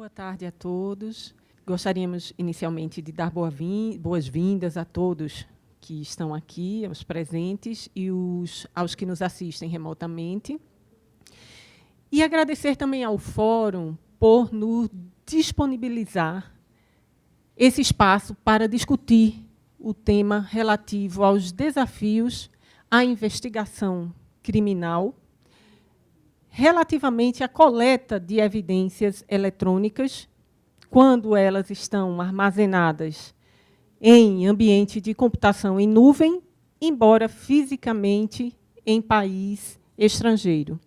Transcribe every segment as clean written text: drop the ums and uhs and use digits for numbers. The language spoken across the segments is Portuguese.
Boa tarde a todos. Gostaríamos, inicialmente, de dar boas-vindas a todos que estão aqui, aos presentes e aos que nos assistem remotamente. E agradecer também ao Fórum por nos disponibilizar esse espaço para discutir o tema relativo aos desafios à investigação criminal relativamente à coleta de evidências eletrônicas, quando elas estão armazenadas em ambiente de computação em nuvem, embora fisicamente em país estrangeiro.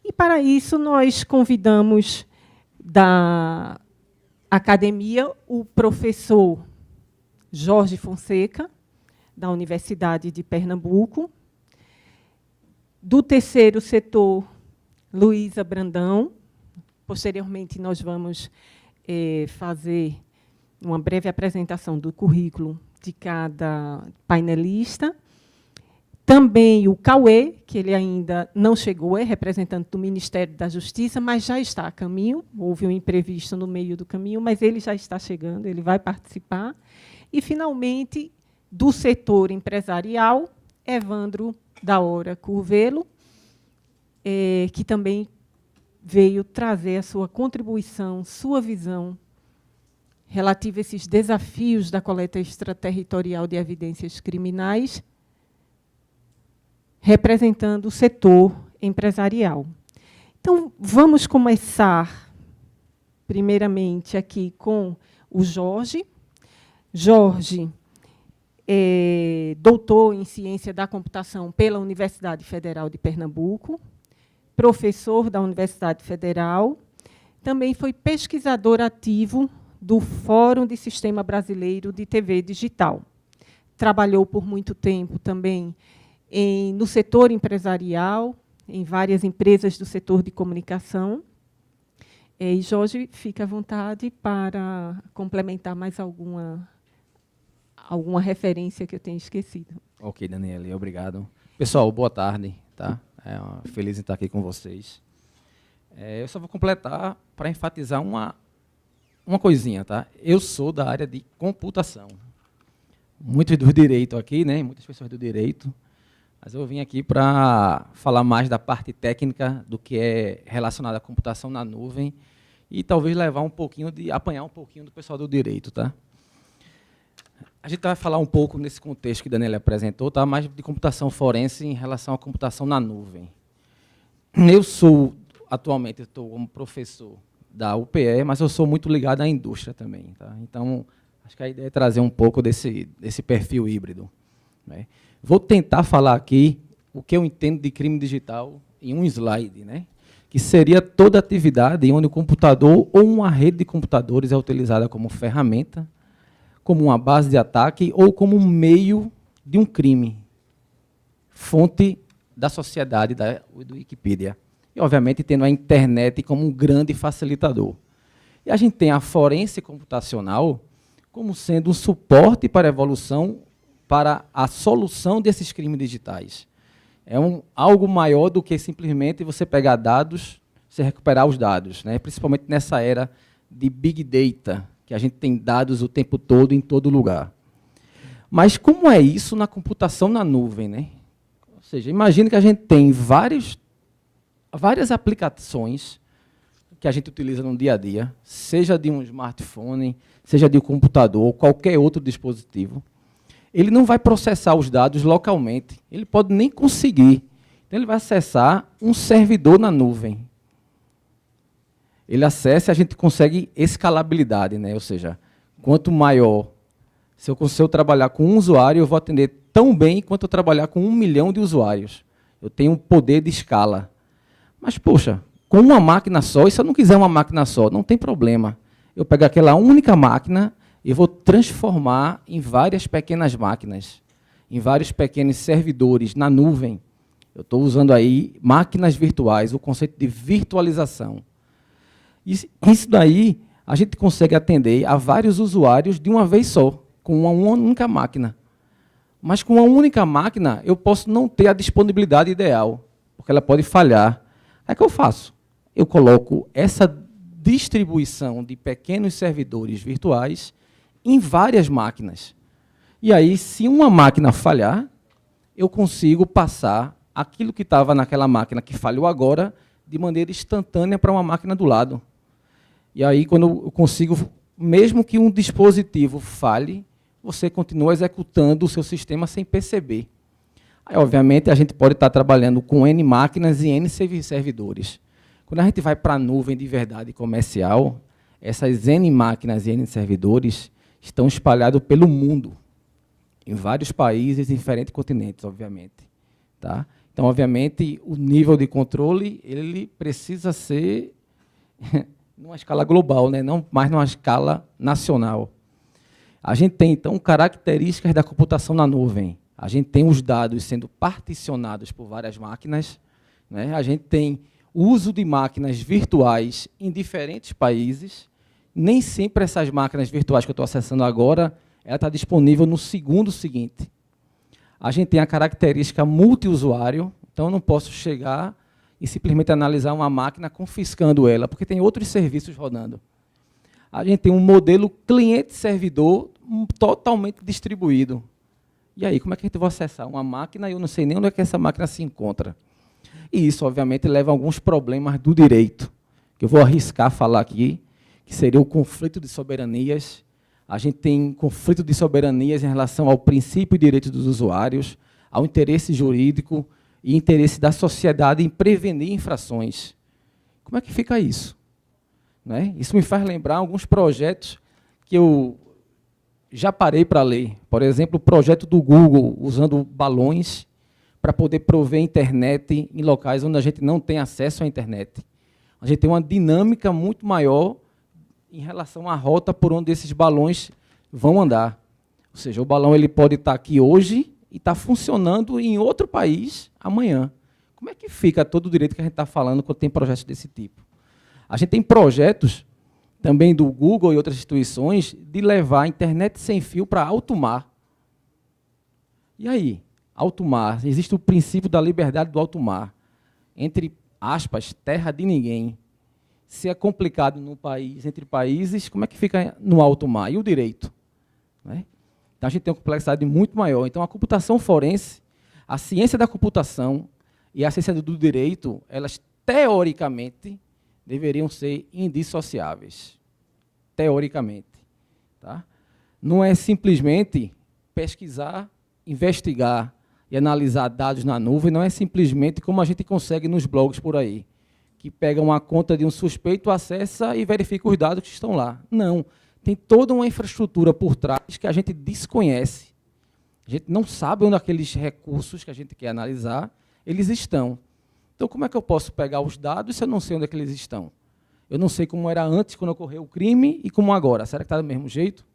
E, para isso, nós convidamos da academia o professor Jorge Fonseca, da Universidade de Pernambuco, do terceiro setor, Luísa Brandão. Posteriormente, nós vamos fazer uma breve apresentação do currículo de cada painelista. Também o Cauê, que ele ainda não chegou, é representante do Ministério da Justiça, mas já está a caminho. Houve um imprevisto no meio do caminho, mas ele já está chegando, ele vai participar. E, finalmente, do setor empresarial, Evandro da Hora Curvelo, que também veio trazer a sua contribuição, sua visão relativa a esses desafios da coleta extraterritorial de evidências criminais, representando o setor empresarial. Então, vamos começar, primeiramente, aqui com o Jorge. Jorge é doutor em Ciência da Computação pela Universidade Federal de Pernambuco, professor da Universidade Federal, também foi pesquisador ativo do Fórum de Sistema Brasileiro de TV Digital. Trabalhou por muito tempo também no setor empresarial, em várias empresas do setor de comunicação. E, Jorge, fica à vontade para complementar mais alguma referência que eu tenha esquecido. Ok, Daniele, obrigado. Pessoal, boa tarde. Tá? Feliz em estar aqui com vocês. Eu só vou completar para enfatizar uma coisinha. Tá? Eu sou da área de computação. Muitos do direito aqui, né? Muitas pessoas do direito, mas eu vim aqui para falar mais da parte técnica do que é relacionado à computação na nuvem e talvez apanhar um pouquinho do pessoal do direito. Tá? A gente vai falar um pouco nesse contexto que Daniela apresentou, tá? Mais de computação forense em relação à computação na nuvem. Atualmente, estou como professor da UPE, mas eu sou muito ligado à indústria também. Tá? Então, acho que a ideia é trazer um pouco desse perfil híbrido. Né? Vou tentar falar aqui o que eu entendo de crime digital em um slide, né? Que seria toda atividade onde o computador ou uma rede de computadores é utilizada como ferramenta, como uma base de ataque ou como um meio de um crime. Fonte da sociedade do Wikipedia. E, obviamente, tendo a internet como um grande facilitador. E a gente tem a forense computacional como sendo um suporte para a evolução, para a solução desses crimes digitais. É algo maior do que simplesmente você pegar dados, você recuperar os dados, né? Principalmente nessa era de Big Data, que a gente tem dados o tempo todo, em todo lugar. Mas como é isso na computação na nuvem? Né? Ou seja, imagine que a gente tem várias aplicações que a gente utiliza no dia a dia, seja de um smartphone, seja de um computador, ou qualquer outro dispositivo. Ele não vai processar os dados localmente, ele pode nem conseguir. Então, ele vai acessar um servidor na nuvem. Ele acessa e a gente consegue escalabilidade, né? Ou seja, quanto maior, se eu trabalhar com um usuário, eu vou atender tão bem quanto eu trabalhar com 1 milhão de usuários. Eu tenho um poder de escala. Mas, poxa, com uma máquina só, e se eu não quiser uma máquina só, não tem problema. Eu pego aquela única máquina e vou transformar em várias pequenas máquinas, em vários pequenos servidores na nuvem. Eu estou usando aí máquinas virtuais, o conceito de virtualização. Isso daí, a gente consegue atender a vários usuários de uma vez só, com uma única máquina. Mas com uma única máquina, eu posso não ter a disponibilidade ideal, porque ela pode falhar. Aí o que eu faço? Eu coloco essa distribuição de pequenos servidores virtuais em várias máquinas. E aí, se uma máquina falhar, eu consigo passar aquilo que estava naquela máquina que falhou agora, de maneira instantânea para uma máquina do lado. E aí, quando eu consigo, mesmo que um dispositivo falhe, você continua executando o seu sistema sem perceber. Aí, obviamente, a gente pode estar trabalhando com N máquinas e N servidores. Quando a gente vai para a nuvem de verdade comercial, essas N máquinas e N servidores estão espalhados pelo mundo, em vários países, em diferentes continentes, obviamente. Tá? Então, obviamente, o nível de controle ele precisa ser numa escala global, né? Não mais numa escala nacional. A gente tem, então, características da computação na nuvem. A gente tem os dados sendo particionados por várias máquinas, né? A gente tem o uso de máquinas virtuais em diferentes países. Nem sempre essas máquinas virtuais que eu estou acessando agora, ela está disponível no segundo seguinte. A gente tem a característica multiusuário, então eu não posso chegar e simplesmente analisar uma máquina confiscando ela, porque tem outros serviços rodando. A gente tem um modelo cliente-servidor totalmente distribuído. E aí, como é que a gente vai acessar uma máquina e eu não sei nem onde é que essa máquina se encontra? E isso, obviamente, leva a alguns problemas do direito, que eu vou arriscar falar aqui, que seria o conflito de soberanias. A gente tem conflito de soberanias em relação ao princípio e direito dos usuários, ao interesse jurídico e interesse da sociedade em prevenir infrações. Como é que fica isso? Né? Isso me faz lembrar alguns projetos que eu já parei para ler. Por exemplo, o projeto do Google, usando balões para poder prover internet em locais onde a gente não tem acesso à internet. A gente tem uma dinâmica muito maior em relação à rota por onde esses balões vão andar. Ou seja, o balão ele pode estar aqui hoje e estar funcionando em outro país amanhã. Como é que fica todo o direito que a gente está falando quando tem projetos desse tipo? A gente tem projetos também do Google e outras instituições de levar a internet sem fio para alto mar. E aí? Alto mar. Existe o princípio da liberdade do alto mar. Entre aspas, terra de ninguém. Se é complicado no país, entre países, como é que fica no alto mar? E o direito? Né? Então, a gente tem uma complexidade muito maior. Então, a computação forense, a ciência da computação e a ciência do direito, elas, teoricamente, deveriam ser indissociáveis. Teoricamente. Tá? Não é simplesmente pesquisar, investigar e analisar dados na nuvem, não é simplesmente como a gente consegue nos blogs por aí, que pega uma conta de um suspeito, acessa e verifica os dados que estão lá. Não. Tem toda uma infraestrutura por trás que a gente desconhece. A gente não sabe onde aqueles recursos que a gente quer analisar, eles estão. Então, como é que eu posso pegar os dados se eu não sei onde é que eles estão? Eu não sei como era antes, quando ocorreu o crime, e como agora. Será que está do mesmo jeito?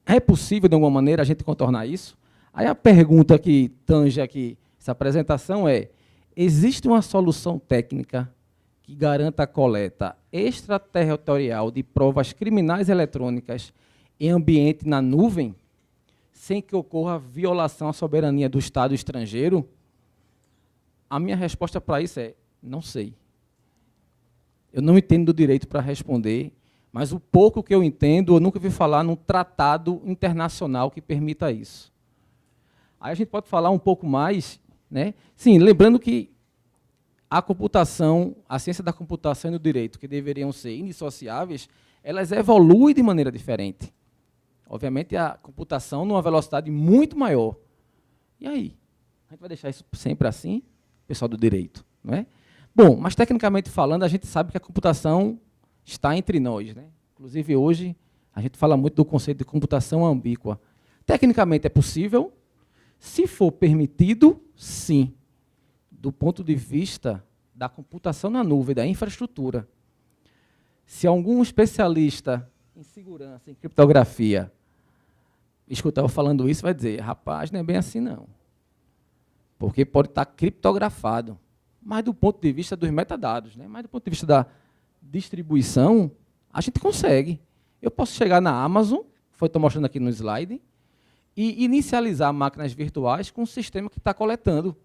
É possível, de alguma maneira, a gente contornar isso? Aí a pergunta que tange aqui essa apresentação é: existe uma solução técnica que garanta a coleta extraterritorial de provas criminais eletrônicas em ambiente na nuvem, sem que ocorra violação à soberania do Estado estrangeiro? A minha resposta para isso é: não sei. Eu não entendo do direito para responder, mas o pouco que eu entendo, eu nunca vi falar num tratado internacional que permita isso. Aí a gente pode falar um pouco mais, né? Sim, lembrando que a computação, a ciência da computação e do direito, que deveriam ser indissociáveis, elas evoluem de maneira diferente. Obviamente, a computação numa velocidade muito maior. E aí? A gente vai deixar isso sempre assim? Pessoal do direito, não é? Bom, mas tecnicamente falando, a gente sabe que a computação está entre nós, né? Inclusive, hoje, a gente fala muito do conceito de computação ambíqua. Tecnicamente é possível. Se for permitido, sim, do ponto de vista da computação na nuvem, da infraestrutura. Se algum especialista em segurança, em criptografia, escutar eu falando isso, vai dizer: rapaz, não é bem assim, não. Porque pode estar criptografado. Mas do ponto de vista dos metadados, né? Mas do ponto de vista da distribuição, a gente consegue. Eu posso chegar na Amazon, estou mostrando aqui no slide, e inicializar máquinas virtuais com um sistema que está coletando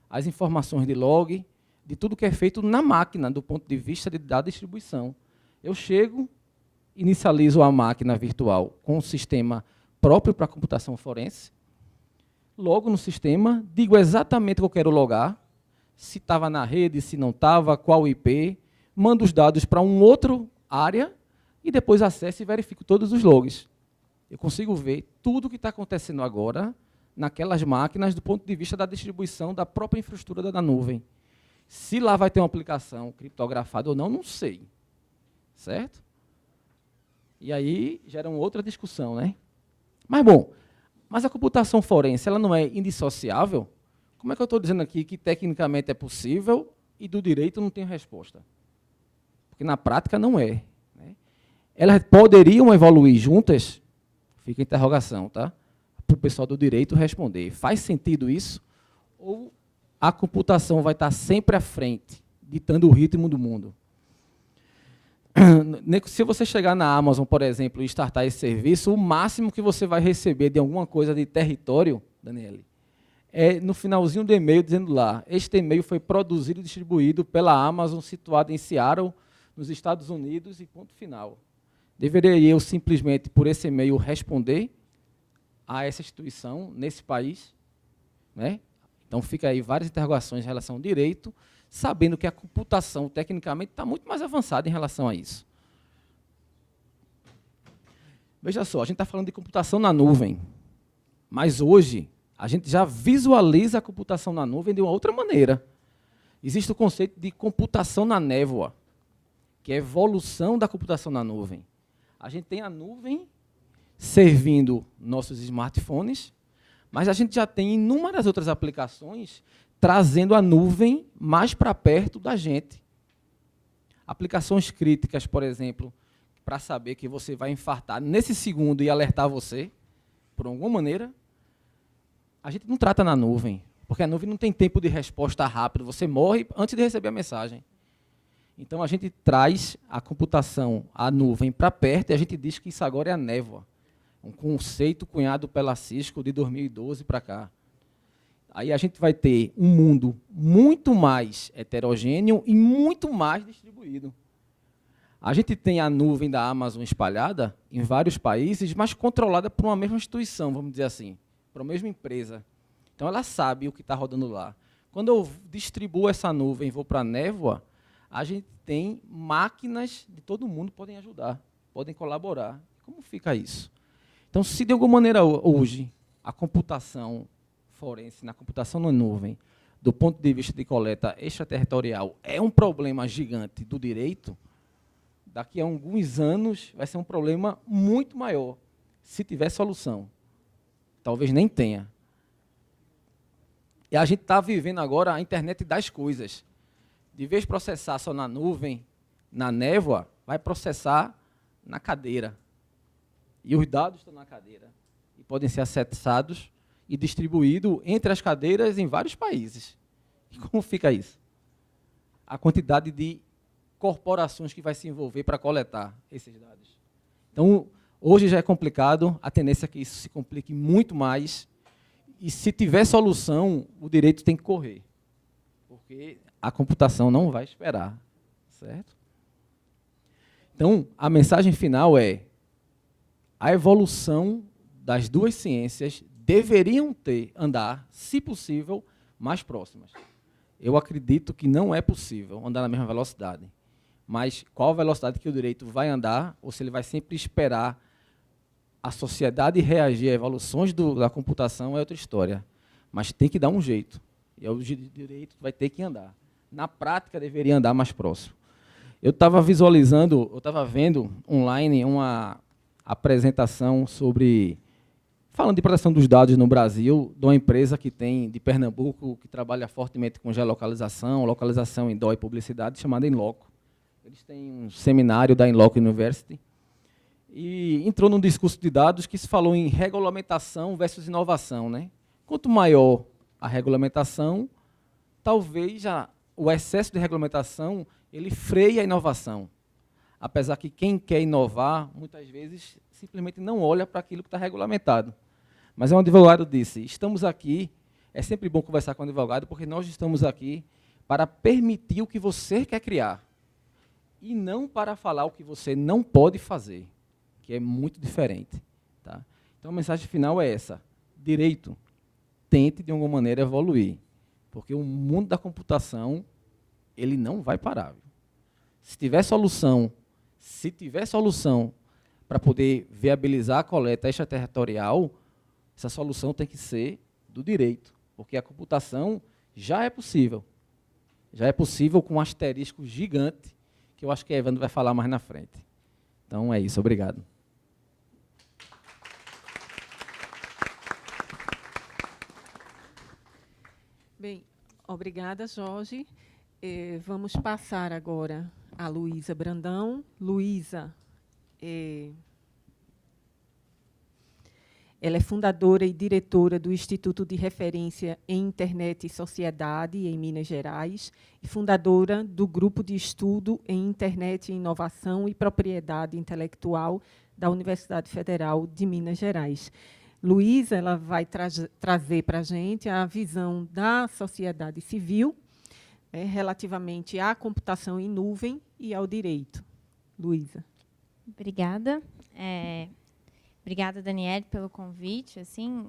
as informações de log, de tudo que é feito na máquina, do ponto de vista da distribuição. Eu chego, inicializo a máquina virtual com um sistema próprio para a computação forense, logo no sistema, digo exatamente o que eu quero logar, se estava na rede, se não estava, qual IP, mando os dados para um outro área e depois acesso e verifico todos os logs. Eu consigo ver tudo o que está acontecendo agora naquelas máquinas do ponto de vista da distribuição da própria infraestrutura da nuvem. Se lá vai ter uma aplicação criptografada ou não, não sei. Certo? E aí gera uma outra discussão, né? Mas, bom, mas a computação forense ela não é indissociável? Como é que eu estou dizendo aqui que tecnicamente é possível e do direito não tenho resposta? Porque na prática não é. Né? Elas poderiam evoluir juntas? Fica a interrogação, tá? Para o pessoal do direito responder. Faz sentido isso? Ou a computação vai estar sempre à frente, ditando o ritmo do mundo? Se você chegar na Amazon, por exemplo, e startar esse serviço, o máximo que você vai receber de alguma coisa de território, Daniele, é no finalzinho do e-mail dizendo lá, este e-mail foi produzido e distribuído pela Amazon, situada em Seattle, nos Estados Unidos, e ponto final. Deveria eu simplesmente, por esse e-mail, responder a essa instituição nesse país? Né? Então, fica aí várias interrogações em relação ao direito, sabendo que a computação, tecnicamente, está muito mais avançada em relação a isso. Veja só, a gente está falando de computação na nuvem, mas hoje a gente já visualiza a computação na nuvem de uma outra maneira. Existe o conceito de computação na névoa, que é a evolução da computação na nuvem. A gente tem a nuvem servindo nossos smartphones, mas a gente já tem inúmeras outras aplicações trazendo a nuvem mais para perto da gente. Aplicações críticas, por exemplo, para saber que você vai infartar nesse segundo e alertar você, por alguma maneira, a gente não trata na nuvem, porque a nuvem não tem tempo de resposta rápido, você morre antes de receber a mensagem. Então, a gente traz a computação, a nuvem, para perto e a gente diz que isso agora é a névoa. Um conceito cunhado pela Cisco de 2012 para cá. Aí a gente vai ter um mundo muito mais heterogêneo e muito mais distribuído. A gente tem a nuvem da Amazon espalhada em vários países, mas controlada por uma mesma instituição, vamos dizer assim, por uma mesma empresa. Então, ela sabe o que está rodando lá. Quando eu distribuo essa nuvem e vou para a névoa, a gente tem máquinas de todo mundo que podem ajudar, podem colaborar. Como fica isso? Então, se de alguma maneira hoje a computação forense, na computação na nuvem, do ponto de vista de coleta extraterritorial, é um problema gigante do direito, daqui a alguns anos vai ser um problema muito maior, se tiver solução. Talvez nem tenha. E a gente está vivendo agora a internet das coisas. De vez de processar só na nuvem, na névoa, vai processar na cadeira. E os dados estão na cadeira. E podem ser acessados e distribuídos entre as cadeiras em vários países. E como fica isso? A quantidade de corporações que vai se envolver para coletar esses dados. Então, hoje já é complicado, a tendência é que isso se complique muito mais. E se tiver solução, o direito tem que correr. Porque a computação não vai esperar, certo? Então, a mensagem final é: a evolução das duas ciências deveriam andar, se possível, mais próximas. Eu acredito que não é possível andar na mesma velocidade. Mas qual a velocidade que o direito vai andar, ou se ele vai sempre esperar a sociedade reagir a evoluções da computação, é outra história. Mas tem que dar um jeito. E o direito vai ter que andar. Na prática, deveria andar mais próximo. Eu estava visualizando, eu estava vendo online uma apresentação falando de proteção dos dados no Brasil, de uma empresa que tem, de Pernambuco, que trabalha fortemente com geolocalização, localização em DOI e publicidade, chamada Inloco. Eles têm um seminário da Inloco University, e entrou num discurso de dados que se falou em regulamentação versus inovação. Né? Quanto maior a regulamentação, talvez o excesso de regulamentação ele freia a inovação. Apesar que quem quer inovar, muitas vezes, simplesmente não olha para aquilo que está regulamentado. Mas um advogado disse, estamos aqui, é sempre bom conversar com o advogado, porque nós estamos aqui para permitir o que você quer criar. e não para falar o que você não pode fazer, que é muito diferente. Tá? Então, a mensagem final é essa. Direito, tente, de alguma maneira, evoluir, porque o mundo da computação ele não vai parar. Viu? Se tiver solução para poder viabilizar a coleta extraterritorial, essa solução tem que ser do direito, porque a computação já é possível. Já é possível com um asterisco gigante, que eu acho que a Evandro vai falar mais na frente. Então, é isso. Obrigado. Bem, obrigada, Jorge. Vamos passar agora a Luísa Brandão. Luísa, ela é fundadora e diretora do Instituto de Referência em Internet e Sociedade, em Minas Gerais, e fundadora do Grupo de Estudo em Internet, Inovação e Propriedade Intelectual da Universidade Federal de Minas Gerais. Luísa, ela vai trazer para a gente a visão da sociedade civil relativamente à computação em nuvem e ao direito. Luísa. Obrigada. Obrigada, Daniele, pelo convite. Assim,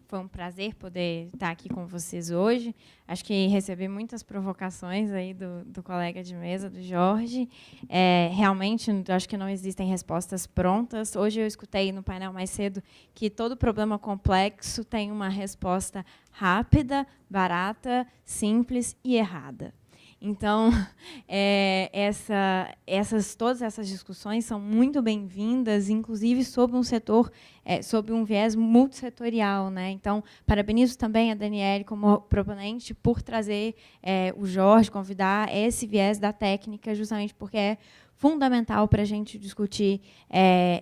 foi um prazer poder estar aqui com vocês hoje. Acho que recebi muitas provocações aí do colega de mesa, do Jorge. Realmente, acho que não existem respostas prontas. Hoje eu escutei no painel mais cedo que todo problema complexo tem uma resposta rápida, barata, simples e errada. Então, todas essas discussões são muito bem-vindas, inclusive sobre um setor, sobre um viés multissetorial, né? Então, parabenizo também a Daniele como proponente por trazer o Jorge, convidar esse viés da técnica, justamente porque é fundamental para a gente discutir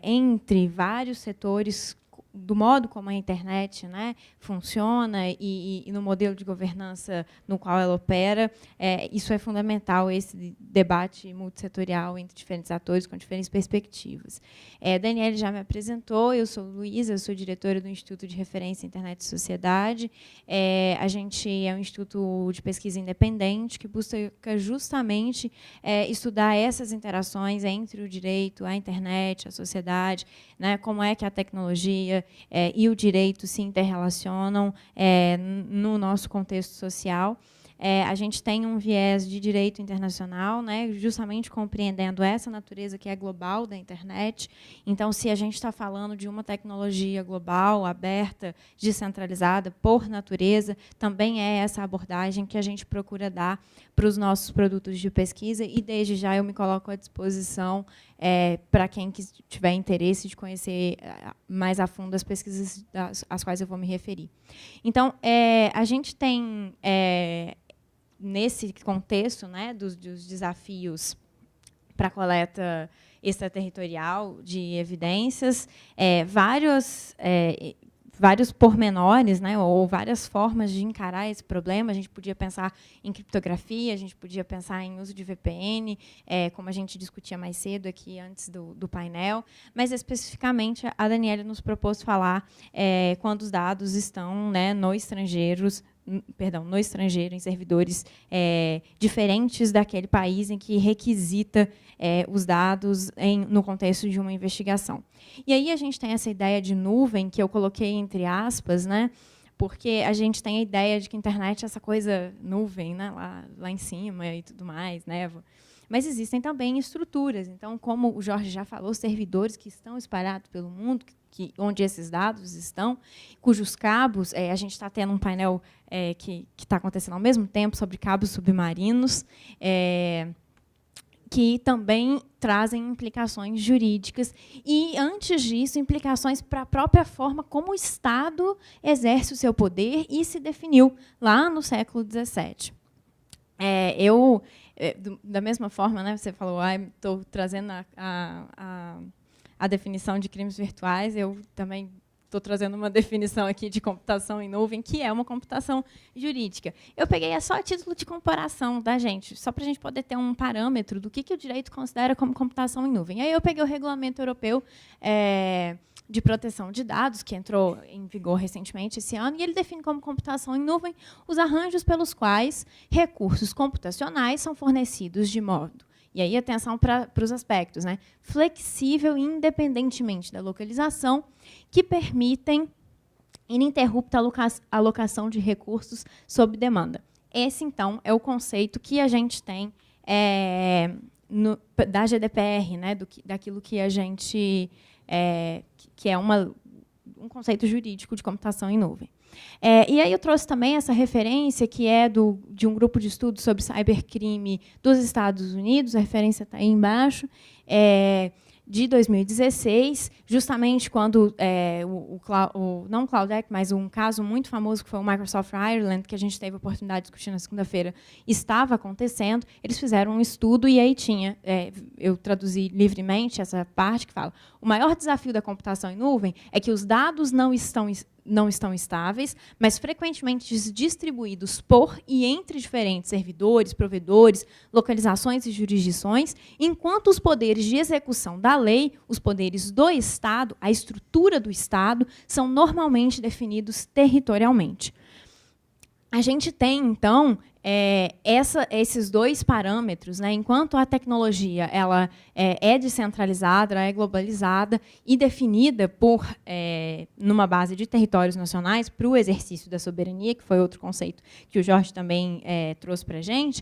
entre vários setores do modo como a internet, né, funciona e no modelo de governança no qual ela opera. Isso é fundamental, esse debate multissetorial entre diferentes atores com diferentes perspectivas. Daniele já me apresentou, eu sou Luísa, eu sou diretora do Instituto de Referência Internet e Sociedade. A gente é um instituto de pesquisa independente que busca justamente estudar essas interações entre o direito, a internet, a sociedade, né, como é que a tecnologia e o direito se interrelacionam no nosso contexto social. A gente tem um viés de direito internacional, né, justamente compreendendo essa natureza que é global da internet. Então, se a gente está falando de uma tecnologia global, aberta, descentralizada, por natureza, também é essa abordagem que a gente procura dar para os nossos produtos de pesquisa, e desde já eu me coloco à disposição para quem tiver interesse de conhecer mais a fundo as pesquisas às quais eu vou me referir. Então, a gente tem, nesse contexto, né, dos desafios para a coleta extraterritorial de evidências, vários pormenores, né, ou várias formas de encarar esse problema. A gente podia pensar em criptografia, a gente podia pensar em uso de VPN, como a gente discutia mais cedo aqui antes do painel, mas especificamente a Daniele nos propôs falar quando os dados estão, né, no estrangeiro, em servidores diferentes daquele país em que requisita os dados no contexto de uma investigação. E aí a gente tem essa ideia de nuvem, que eu coloquei entre aspas, né, porque a gente tem a ideia de que a internet é essa coisa nuvem, né, lá em cima e tudo mais, né? Mas existem também estruturas. Então, como o Jorge já falou, servidores que estão espalhados pelo mundo, onde esses dados estão, cujos cabos, a gente está tendo um painel que está acontecendo ao mesmo tempo sobre cabos submarinos, que também trazem implicações jurídicas e, antes disso, implicações para a própria forma como o Estado exerce o seu poder e se definiu lá no século XVII. Da mesma forma, né, você falou, estou trazendo a definição de crimes virtuais, eu também estou trazendo uma definição aqui de computação em nuvem, que é uma computação jurídica. Eu peguei só a título de comparação, da gente, só para a gente poder ter um parâmetro do que o direito considera como computação em nuvem. Aí eu peguei o regulamento europeu de Proteção de Dados, que entrou em vigor recentemente esse ano, e ele define como computação em nuvem os arranjos pelos quais recursos computacionais são fornecidos de modo, e aí atenção para os aspectos, né, flexível e independentemente da localização, que permitem ininterrupta alocação de recursos sob demanda. Esse, então, é o conceito que a gente tem da GDPR, né, daquilo que a gente... que é um conceito jurídico de computação em nuvem. E aí eu trouxe também essa referência, que é de um grupo de estudos sobre cybercrime dos Estados Unidos, a referência está aí embaixo, de 2016, justamente quando não o Cloud Act, mas um caso muito famoso, que foi o Microsoft Ireland, que a gente teve a oportunidade de discutir na segunda-feira, estava acontecendo. Eles fizeram um estudo e aí tinha, eu traduzi livremente essa parte que fala, o maior desafio da computação em nuvem é que os dados não estão estáveis, mas frequentemente distribuídos por e entre diferentes servidores, provedores, localizações e jurisdições, enquanto os poderes de execução da lei, os poderes do Estado, a estrutura do Estado, são normalmente definidos territorialmente. A gente tem, então, esses dois parâmetros, né? Enquanto a tecnologia ela é descentralizada, ela é globalizada e definida numa base de territórios nacionais para o exercício da soberania, que foi outro conceito que o Jorge também trouxe para a gente,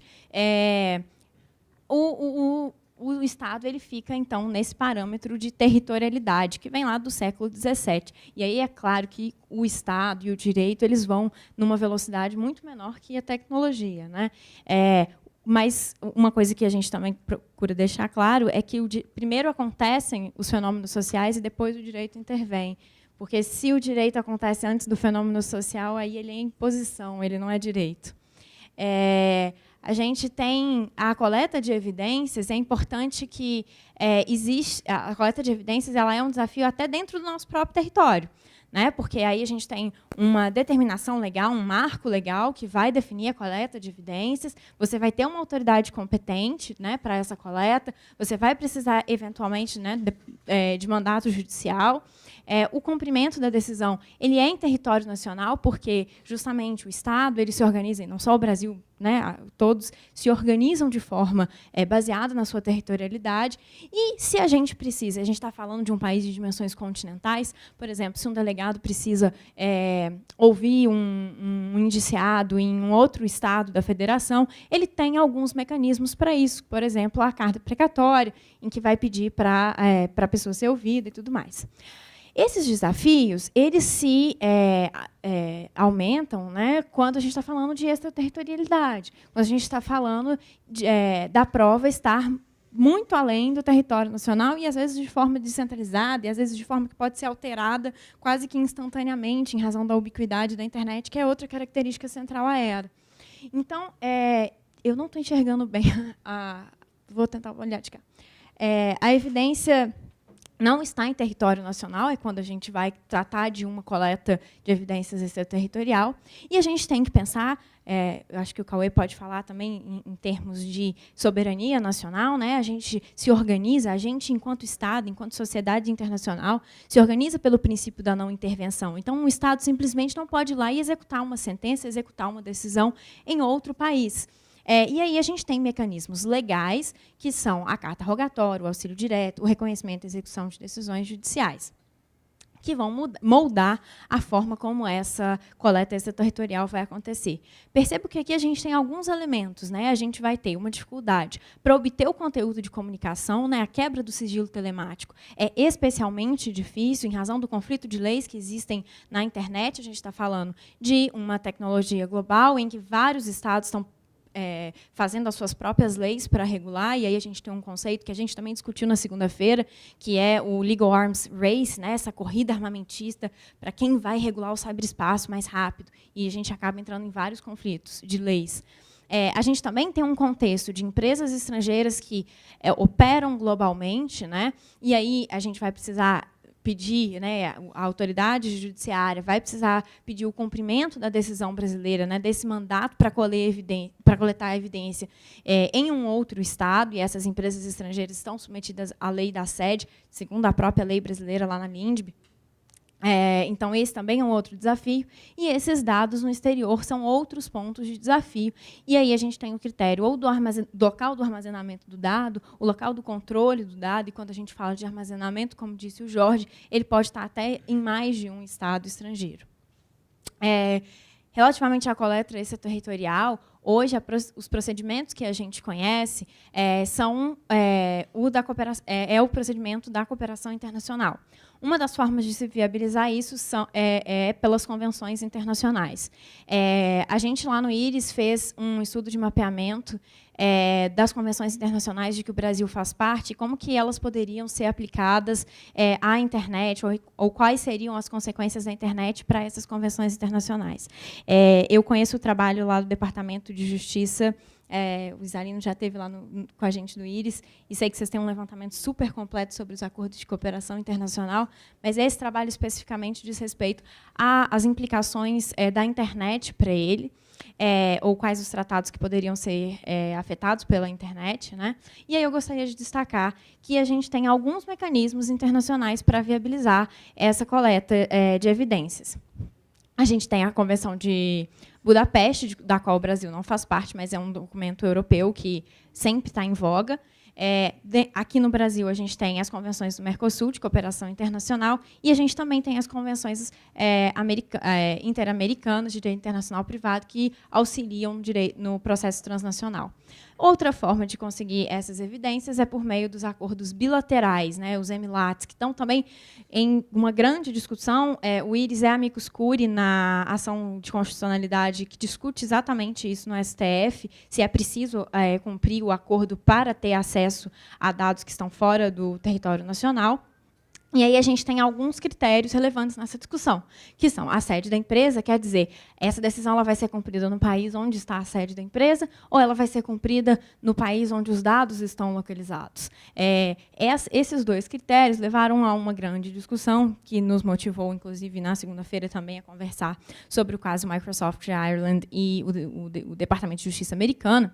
o Estado ele fica, então, nesse parâmetro de territorialidade, que vem lá do século XVII. E aí é claro que o Estado e o direito eles vão numa velocidade muito menor que a tecnologia, né? Mas uma coisa que a gente também procura deixar claro é que primeiro acontecem os fenômenos sociais e depois o direito intervém. Porque se o direito acontece antes do fenômeno social, aí ele é imposição, ele não é direito. A gente tem a coleta de evidências, é importante que a coleta de evidências ela é um desafio até dentro do nosso próprio território, né? Porque aí a gente tem uma determinação legal, um marco legal que vai definir a coleta de evidências, você vai ter uma autoridade competente, né, para essa coleta, você vai precisar, eventualmente, né, de mandato judicial. O cumprimento da decisão ele é em território nacional, porque, justamente, o Estado ele se organiza, e não só o Brasil, né, todos se organizam de forma baseada na sua territorialidade. E, se a gente está falando de um país de dimensões continentais, por exemplo, se um delegado precisa ouvir um indiciado em um outro estado da federação, ele tem alguns mecanismos para isso, por exemplo, a carta precatória, em que vai pedir para a pessoa ser ouvida e tudo mais. Esses desafios eles se aumentam, né, quando a gente está falando de extraterritorialidade, quando a gente está falando da prova estar muito além do território nacional e, às vezes, de forma descentralizada, e, às vezes, de forma que pode ser alterada quase que instantaneamente, em razão da ubiquidade da internet, que é outra característica central à era. Então, eu não estou enxergando bem, vou tentar olhar de cá. A evidência não está em território nacional, é quando a gente vai tratar de uma coleta de evidências extraterritorial, e a gente tem que pensar, eu acho que o Cauê pode falar também em termos de soberania nacional, né? A gente se organiza, a gente, enquanto Estado, enquanto sociedade internacional, se organiza pelo princípio da não intervenção. Então, o Estado simplesmente não pode ir lá e executar uma sentença, executar uma decisão em outro país. E aí a gente tem mecanismos legais, que são a carta rogatória, o auxílio direto, o reconhecimento e execução de decisões judiciais, que vão moldar a forma como essa coleta extraterritorial vai acontecer. Percebo que aqui a gente tem alguns elementos, né? A gente vai ter uma dificuldade para obter o conteúdo de comunicação, né? A quebra do sigilo telemático é especialmente difícil em razão do conflito de leis que existem na internet. A gente está falando de uma tecnologia global em que vários estados estão fazendo as suas próprias leis para regular, e aí a gente tem um conceito que a gente também discutiu na segunda-feira, que é o Legal Arms Race, né, essa corrida armamentista para quem vai regular o ciberespaço mais rápido, e a gente acaba entrando em vários conflitos de leis. A gente também tem um contexto de empresas estrangeiras que operam globalmente, né, e aí a gente vai precisar pedir, né, a autoridade judiciária vai precisar pedir o cumprimento da decisão brasileira, né, desse mandato para coletar a evidência em um outro estado, e essas empresas estrangeiras estão submetidas à lei da sede, segundo a própria lei brasileira lá na LINDB. Então, esse também é um outro desafio. E esses dados no exterior são outros pontos de desafio. E aí a gente tem o critério ou do local do armazenamento do dado, o local do controle do dado, e quando a gente fala de armazenamento, como disse o Jorge, ele pode estar até em mais de um estado estrangeiro. Relativamente à coleta extraterritorial, hoje os procedimentos que a gente conhece são o procedimento da cooperação internacional. Uma das formas de se viabilizar isso é pelas convenções internacionais. A gente, lá no IRIS, fez um estudo de mapeamento das convenções internacionais de que o Brasil faz parte, e como que elas poderiam ser aplicadas à internet, ou quais seriam as consequências da internet para essas convenções internacionais. Eu conheço o trabalho lá do Departamento de Justiça. O Isalino já esteve lá com a gente no IRIS, e sei que vocês têm um levantamento super completo sobre os acordos de cooperação internacional, mas esse trabalho especificamente diz respeito às implicações da internet para ele, ou quais os tratados que poderiam ser afetados pela internet, né? E aí eu gostaria de destacar que a gente tem alguns mecanismos internacionais para viabilizar essa coleta de evidências. A gente tem a Convenção de Budapeste, da qual o Brasil não faz parte, mas é um documento europeu que sempre está em voga. Aqui no Brasil, a gente tem as convenções do Mercosul, de cooperação internacional, e a gente também tem as convenções interamericanas de direito internacional privado, que auxiliam no processo transnacional. Outra forma de conseguir essas evidências é por meio dos acordos bilaterais, né, os EMILATs, que estão também em uma grande discussão. O IRIS é amicus curiae na ação de constitucionalidade que discute exatamente isso no STF, se é preciso cumprir o acordo para ter acesso a dados que estão fora do território nacional. E aí a gente tem alguns critérios relevantes nessa discussão, que são a sede da empresa, quer dizer, essa decisão ela vai ser cumprida no país onde está a sede da empresa, ou ela vai ser cumprida no país onde os dados estão localizados. Esses dois critérios levaram a uma grande discussão, que nos motivou, inclusive, na segunda-feira também a conversar sobre o caso Microsoft Ireland e o Departamento de Justiça americano,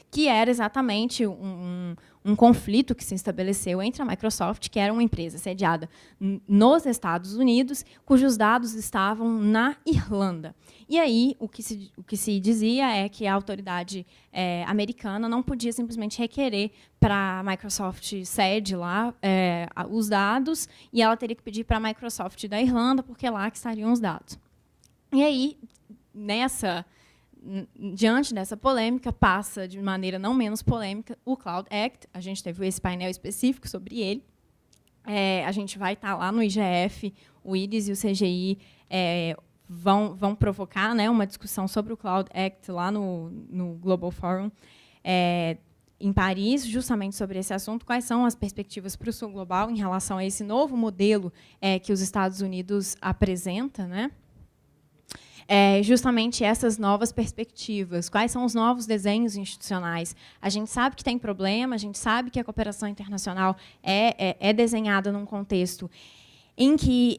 que era exatamente um conflito que se estabeleceu entre a Microsoft, que era uma empresa sediada nos Estados Unidos, cujos dados estavam na Irlanda. E aí o que se dizia é que a autoridade americana não podia simplesmente requerer para a Microsoft sede lá os dados, e ela teria que pedir para a Microsoft da Irlanda, porque é lá que estariam os dados. E aí, diante dessa polêmica, passa, de maneira não menos polêmica, o Cloud Act. A gente teve esse painel específico sobre ele. A gente vai estar lá no IGF, o IRIS e o CGI vão provocar, né, uma discussão sobre o Cloud Act lá no Global Forum, em Paris, justamente sobre esse assunto. Quais são as perspectivas para o Sul Global em relação a esse novo modelo que os Estados Unidos apresenta, né? Justamente essas novas perspectivas, quais são os novos desenhos institucionais. A gente sabe que tem problema, a gente sabe que a cooperação internacional é desenhada num contexto em que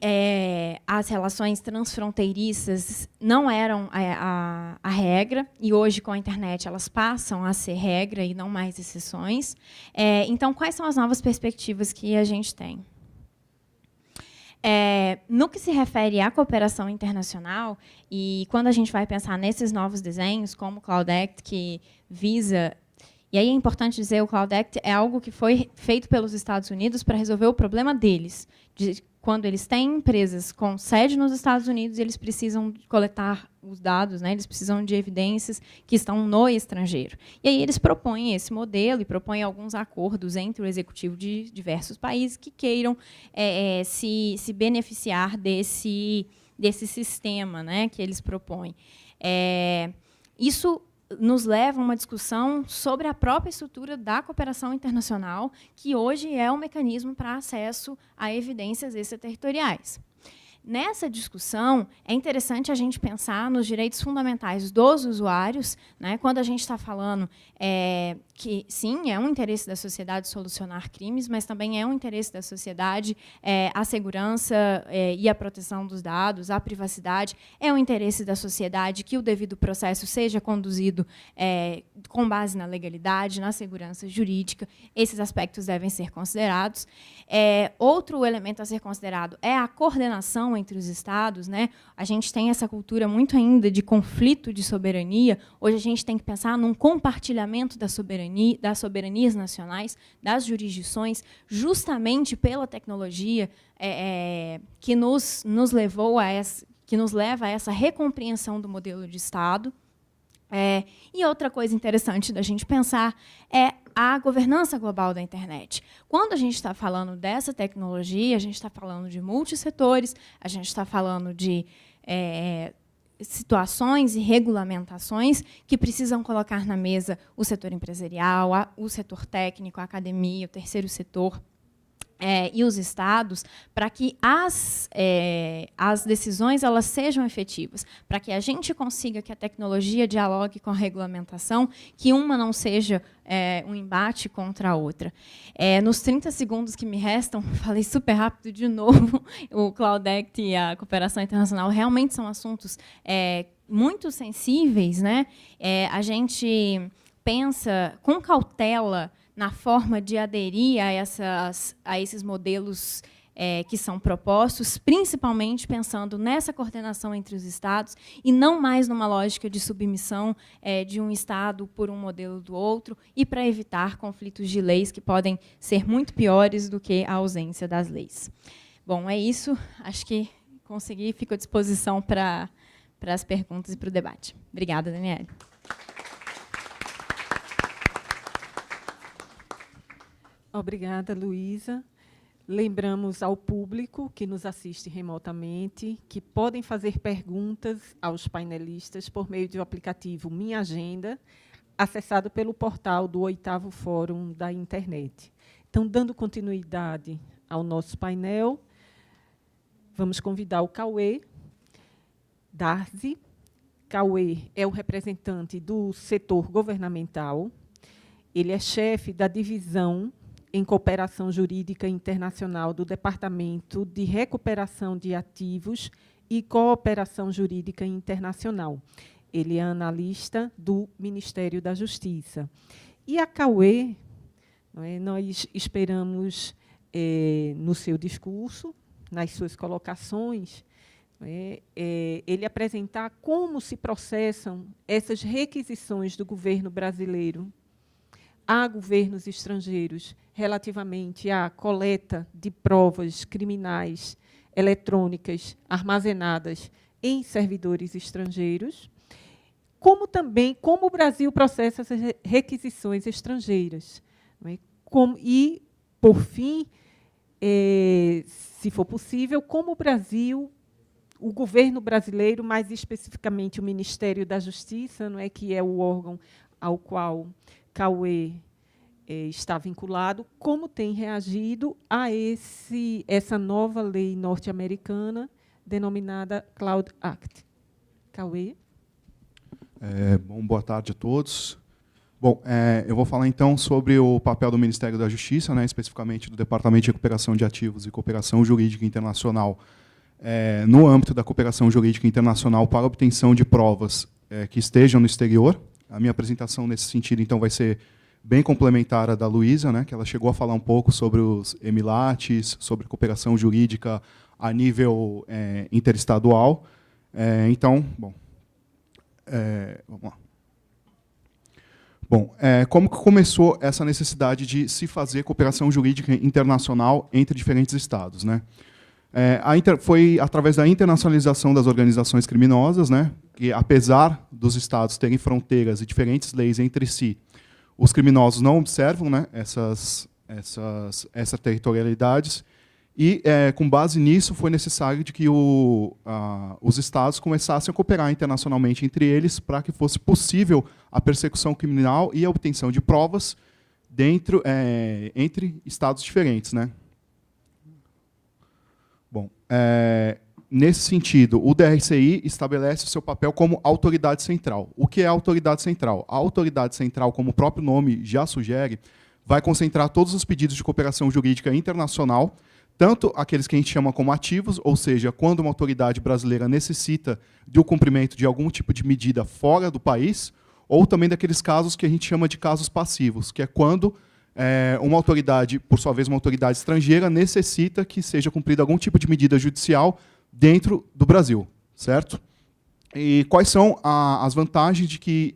as relações transfronteiriças não eram a regra, e hoje, com a internet, elas passam a ser regra e não mais exceções. Então, quais são as novas perspectivas que a gente tem? No que se refere à cooperação internacional, e quando a gente vai pensar nesses novos desenhos, como o Cloud Act, que visa... E aí é importante dizer, o Cloud Act é algo que foi feito pelos Estados Unidos para resolver o problema deles, quando eles têm empresas com sede nos Estados Unidos, eles precisam coletar os dados, né, eles precisam de evidências que estão no estrangeiro. E aí eles propõem esse modelo e propõem alguns acordos entre o executivo de diversos países que queiram se beneficiar desse sistema, né, que eles propõem. Isso nos leva a uma discussão sobre a própria estrutura da cooperação internacional, que hoje é um mecanismo para acesso a evidências extraterritoriais. Nessa discussão, é interessante a gente pensar nos direitos fundamentais dos usuários, né, quando a gente está falando que, sim, é um interesse da sociedade solucionar crimes, mas também é um interesse da sociedade a segurança e a proteção dos dados, a privacidade. É um interesse da sociedade que o devido processo seja conduzido com base na legalidade, na segurança jurídica. Esses aspectos devem ser considerados. Outro elemento a ser considerado é a coordenação entre os Estados, né? A gente tem essa cultura muito ainda de conflito de soberania. Hoje a gente tem que pensar num compartilhamento das soberanias nacionais, das jurisdições, justamente pela tecnologia que nos leva a essa recompreensão do modelo de Estado. E outra coisa interessante da gente pensar é a governança global da internet. Quando a gente está falando dessa tecnologia, a gente está falando de multissetores, a gente está falando de situações e regulamentações que precisam colocar na mesa o setor empresarial, o setor técnico, a academia, o terceiro setor e os estados, para que as decisões elas sejam efetivas, para que a gente consiga que a tecnologia dialogue com a regulamentação, que uma não seja um embate contra a outra. Nos 30 segundos que me restam, falei super rápido de novo, o Cloud Act e a cooperação internacional realmente são assuntos muito sensíveis, né? A gente pensa com cautela na forma de aderir a esses modelos que são propostos, principalmente pensando nessa coordenação entre os Estados e não mais numa lógica de submissão de um Estado por um modelo do outro e para evitar conflitos de leis que podem ser muito piores do que a ausência das leis. Bom, é isso. Acho que consegui. Fico à disposição para as perguntas e para o debate. Obrigada, Daniele. Obrigada, Luísa. Lembramos ao público que nos assiste remotamente que podem fazer perguntas aos painelistas por meio do aplicativo Minha Agenda, acessado pelo portal do 8º Fórum da Internet. Então, dando continuidade ao nosso painel, vamos convidar o Cauê Darzi. Cauê é o representante do setor governamental. Ele é chefe da divisão em Cooperação Jurídica Internacional do Departamento de Recuperação de Ativos e Cooperação Jurídica Internacional. Ele é analista do Ministério da Justiça. E a Cauê, nós esperamos, no seu discurso, nas suas colocações, ele apresentar como se processam essas requisições do governo brasileiro a governos estrangeiros relativamente à coleta de provas criminais eletrônicas armazenadas em servidores estrangeiros, como também como o Brasil processa essas requisições estrangeiras. E, por fim, se for possível, como o governo brasileiro, mais especificamente o Ministério da Justiça, que é o órgão ao qual Cauê está vinculado, como tem reagido a essa nova lei norte-americana denominada Cloud Act. Cauê. Boa tarde a todos. Bom, eu vou falar, então, sobre o papel do Ministério da Justiça, especificamente do Departamento de Recuperação de Ativos e Cooperação Jurídica Internacional, no âmbito da cooperação jurídica internacional para a obtenção de provas que estejam no exterior. A minha apresentação, nesse sentido, então, vai ser bem complementar à da Luísa, que ela chegou a falar um pouco sobre os EMILATs, sobre cooperação jurídica a nível interestadual. Então, vamos lá. Bom, como que começou essa necessidade de se fazer cooperação jurídica internacional entre diferentes estados, foi através da internacionalização das organizações criminosas, que, apesar dos estados terem fronteiras e diferentes leis entre si, os criminosos não observam essas territorialidades, e, com base nisso, foi necessário de que os estados começassem a cooperar internacionalmente entre eles para que fosse possível a persecução criminal e a obtenção de provas entre estados diferentes. Bom, nesse sentido, o DRCI estabelece o seu papel como autoridade central. O que é a autoridade central? A autoridade central, como o próprio nome já sugere, vai concentrar todos os pedidos de cooperação jurídica internacional, tanto aqueles que a gente chama como ativos, ou seja, quando uma autoridade brasileira necessita do cumprimento de algum tipo de medida fora do país, ou também daqueles casos que a gente chama de casos passivos, que é quando uma autoridade, por sua vez uma autoridade estrangeira, necessita que seja cumprida algum tipo de medida judicial dentro do Brasil, certo? E quais são as vantagens de que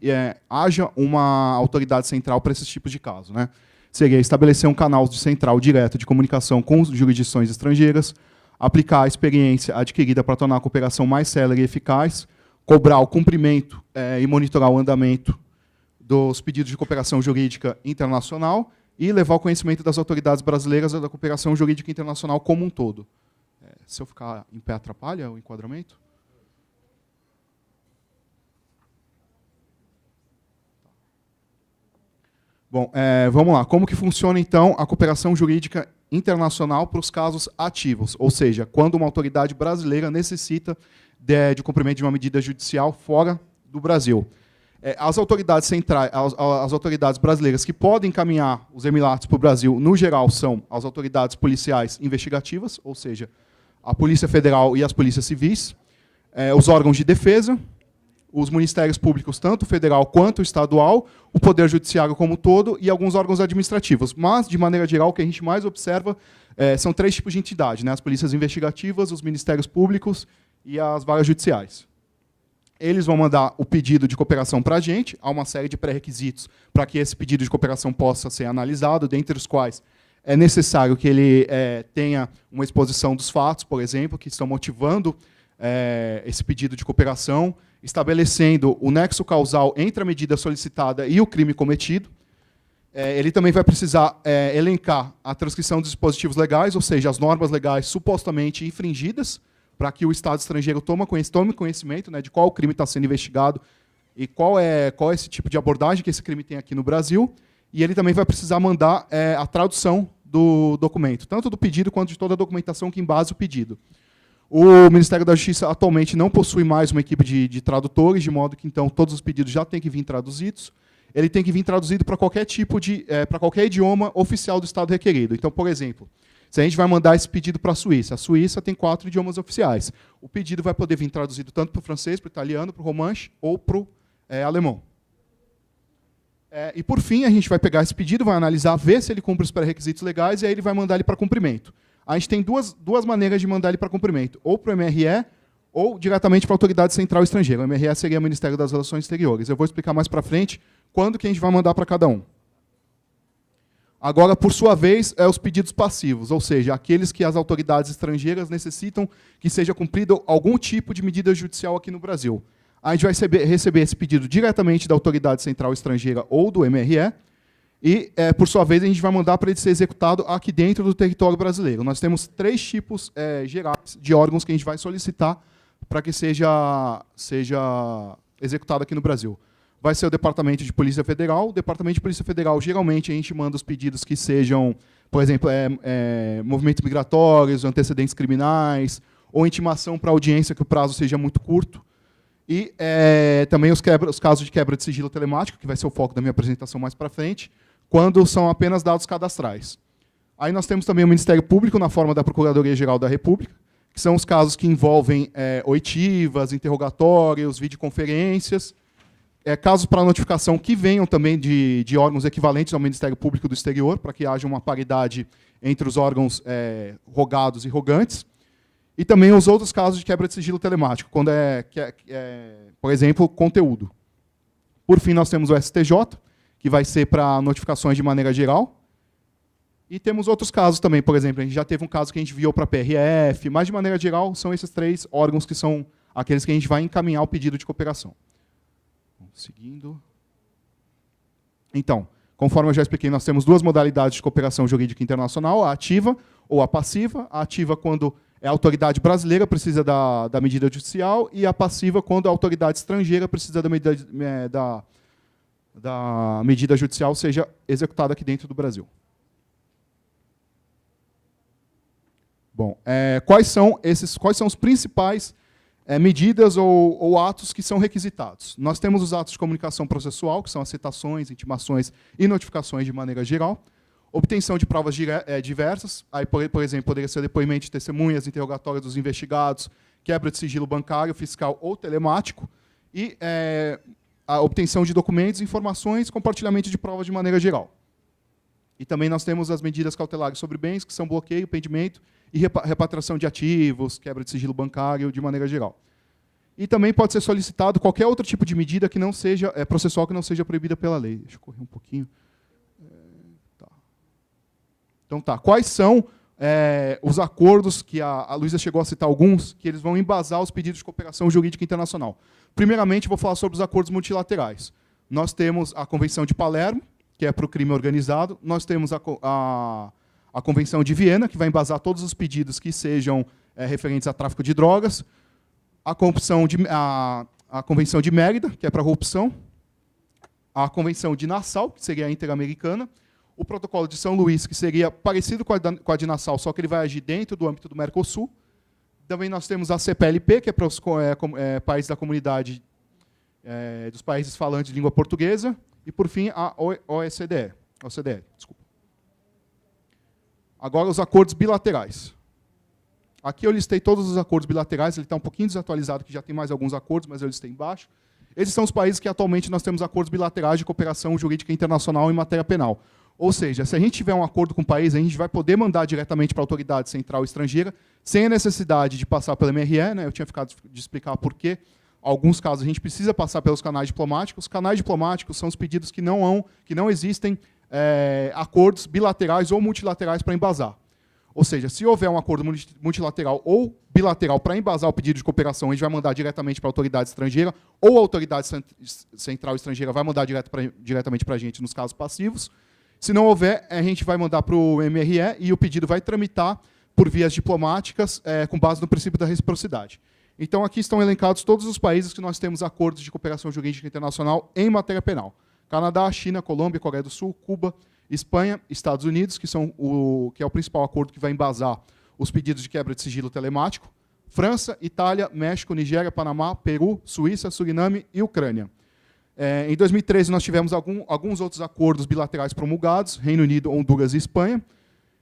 haja uma autoridade central para esses tipos de casos, né? Seria estabelecer um canal de central direto de comunicação com jurisdições estrangeiras, aplicar a experiência adquirida para tornar a cooperação mais célere e eficaz, cobrar o cumprimento e monitorar o andamento dos pedidos de cooperação jurídica internacional e levar ao conhecimento das autoridades brasileiras da cooperação jurídica internacional como um todo. Se eu ficar em pé, atrapalha o enquadramento? Bom, vamos lá. Como que funciona, então, a cooperação jurídica internacional para os casos ativos? Ou seja, quando uma autoridade brasileira necessita de cumprimento de uma medida judicial fora do Brasil. As autoridades centrais, as autoridades brasileiras que podem encaminhar os emilatos para o Brasil, no geral, são as autoridades policiais investigativas, ou seja, a Polícia Federal e as polícias civis, os órgãos de defesa, os ministérios públicos, tanto federal quanto estadual, o Poder Judiciário como um todo e alguns órgãos administrativos. Mas, de maneira geral, o que a gente mais observa são 3 tipos de entidade, né? As polícias investigativas, os ministérios públicos e as varas judiciais. Eles vão mandar o pedido de cooperação para a gente, há uma série de pré-requisitos para que esse pedido de cooperação possa ser analisado, dentre os quais é necessário que ele tenha uma exposição dos fatos, por exemplo, que estão motivando esse pedido de cooperação, estabelecendo o nexo causal entre a medida solicitada e o crime cometido. Ele também vai precisar elencar a transcrição dos dispositivos legais, ou seja, as normas legais supostamente infringidas, para que o Estado estrangeiro tome conhecimento, né, de qual crime está sendo investigado e qual é esse tipo de abordagem que esse crime tem aqui no Brasil. E ele também vai precisar mandar a tradução do documento, tanto do pedido quanto de toda a documentação que embasa o pedido. O Ministério da Justiça atualmente não possui mais uma equipe de tradutores, de modo que, então, todos os pedidos já têm que vir traduzidos. Ele tem que vir traduzido para qualquer para qualquer idioma oficial do Estado requerido. Então, por exemplo, se a gente vai mandar esse pedido para a Suíça tem 4 idiomas oficiais. O pedido vai poder vir traduzido tanto para o francês, para o italiano, para o romanche ou para o alemão. E, por fim, a gente vai pegar esse pedido, vai analisar, ver se ele cumpre os pré-requisitos legais, e aí ele vai mandar ele para cumprimento. A gente tem duas maneiras de mandar ele para cumprimento, ou para o MRE, ou diretamente para a Autoridade Central Estrangeira. O MRE seria o Ministério das Relações Exteriores. Eu vou explicar mais para frente quando que a gente vai mandar para cada um. Agora, por sua vez, os pedidos passivos, ou seja, aqueles que as autoridades estrangeiras necessitam que seja cumprido algum tipo de medida judicial aqui no Brasil. A gente vai receber esse pedido diretamente da Autoridade Central Estrangeira ou do MRE, e, por sua vez, a gente vai mandar para ele ser executado aqui dentro do território brasileiro. Nós temos 3 tipos gerais de órgãos que a gente vai solicitar para que seja executado aqui no Brasil. Vai ser o Departamento de Polícia Federal. O Departamento de Polícia Federal, geralmente, a gente manda os pedidos que sejam, por exemplo, movimentos migratórios, antecedentes criminais, ou intimação para audiência que o prazo seja muito curto. E também os casos de quebra de sigilo telemático, que vai ser o foco da minha apresentação mais para frente, quando são apenas dados cadastrais. Aí nós temos também o Ministério Público, na forma da Procuradoria-Geral da República, que são os casos que envolvem oitivas, interrogatórios, videoconferências, casos para notificação que venham também de órgãos equivalentes ao Ministério Público do Exterior, para que haja uma paridade entre os órgãos rogados e rogantes. E também os outros casos de quebra de sigilo telemático, quando por exemplo, conteúdo. Por fim, nós temos o STJ, que vai ser para notificações de maneira geral. E temos outros casos também, por exemplo, a gente já teve um caso que a gente enviou para a PRF, mas, de maneira geral, são esses 3 órgãos que são aqueles que a gente vai encaminhar o pedido de cooperação. Seguindo. Então, conforme eu já expliquei, nós temos 2 modalidades de cooperação jurídica internacional, a ativa ou a passiva. A ativa quando a autoridade brasileira precisa da medida judicial, e a passiva quando a autoridade estrangeira precisa da medida judicial seja executada aqui dentro do Brasil. Bom, quais são os principais medidas ou atos que são requisitados? Nós temos os atos de comunicação processual, que são as citações, intimações e notificações de maneira geral. Obtenção de provas diversas, aí, por exemplo, poderia ser depoimento de testemunhas, interrogatório dos investigados, quebra de sigilo bancário, fiscal ou telemático, e a obtenção de documentos, informações, compartilhamento de provas de maneira geral. E também nós temos as medidas cautelares sobre bens, que são bloqueio, pendimento e repatriação de ativos, quebra de sigilo bancário, de maneira geral. E também pode ser solicitado qualquer outro tipo de medida que não seja processual, que não seja proibida pela lei. Deixa eu correr um pouquinho. Então, quais são os acordos, que a Luísa chegou a citar alguns, que eles vão embasar os pedidos de cooperação jurídica internacional? Primeiramente, vou falar sobre os acordos multilaterais. Nós temos a Convenção de Palermo, que é para o crime organizado. Nós temos a Convenção de Viena, que vai embasar todos os pedidos que sejam referentes a tráfico de drogas. A Convenção de Mérida, que é para a corrupção. A Convenção de Nassau, que seria a interamericana. O Protocolo de São Luís, que seria parecido com a de Nassau, só que ele vai agir dentro do âmbito do Mercosul. Também nós temos a CPLP, que é para os países da comunidade dos países falantes de língua portuguesa. E, por fim, a OCDE. Desculpa. Agora, os acordos bilaterais. Aqui eu listei todos os acordos bilaterais, ele está um pouquinho desatualizado, que já tem mais alguns acordos, mas eu listei embaixo. Esses são os países que atualmente nós temos acordos bilaterais de cooperação jurídica internacional em matéria penal. Ou seja, se a gente tiver um acordo com o país, a gente vai poder mandar diretamente para a autoridade central estrangeira, sem a necessidade de passar pelo MRE, né? Eu tinha ficado de explicar por quê. Alguns casos a gente precisa passar pelos canais diplomáticos. Os canais diplomáticos são os pedidos que não existem acordos bilaterais ou multilaterais para embasar. Ou seja, se houver um acordo multilateral ou bilateral para embasar o pedido de cooperação, a gente vai mandar diretamente para a autoridade estrangeira, ou a autoridade central estrangeira vai mandar diretamente para a gente nos casos passivos. Se não houver, a gente vai mandar para o MRE e o pedido vai tramitar por vias diplomáticas com base no princípio da reciprocidade. Então, aqui estão elencados todos os países que nós temos acordos de cooperação jurídica internacional em matéria penal. Canadá, China, Colômbia, Coreia do Sul, Cuba, Espanha, Estados Unidos, que é o principal acordo que vai embasar os pedidos de quebra de sigilo telemático, França, Itália, México, Nigéria, Panamá, Peru, Suíça, Suriname e Ucrânia. Em 2013, nós tivemos alguns outros acordos bilaterais promulgados, Reino Unido, Honduras e Espanha.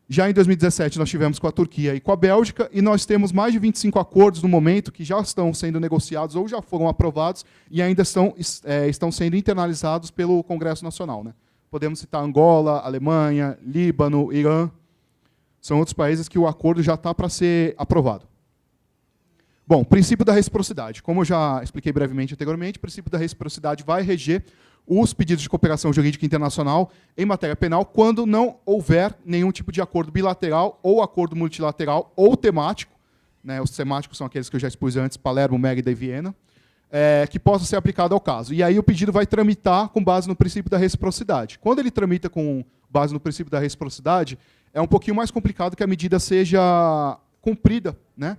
Já em 2017, nós tivemos com a Turquia e com a Bélgica, e nós temos mais de 25 acordos no momento que já estão sendo negociados ou já foram aprovados e ainda estão sendo internalizados pelo Congresso Nacional, né? Podemos citar Angola, Alemanha, Líbano, Irã. São outros países que o acordo já está para ser aprovado. Bom, princípio da reciprocidade. Como eu já expliquei brevemente anteriormente, o princípio da reciprocidade vai reger os pedidos de cooperação jurídica internacional em matéria penal quando não houver nenhum tipo de acordo bilateral ou acordo multilateral ou temático, né, os temáticos são aqueles que eu já expus antes, Palermo, Mérida e Viena, que possa ser aplicado ao caso. E aí o pedido vai tramitar com base no princípio da reciprocidade. Quando ele tramita com base no princípio da reciprocidade, é um pouquinho mais complicado que a medida seja cumprida, né?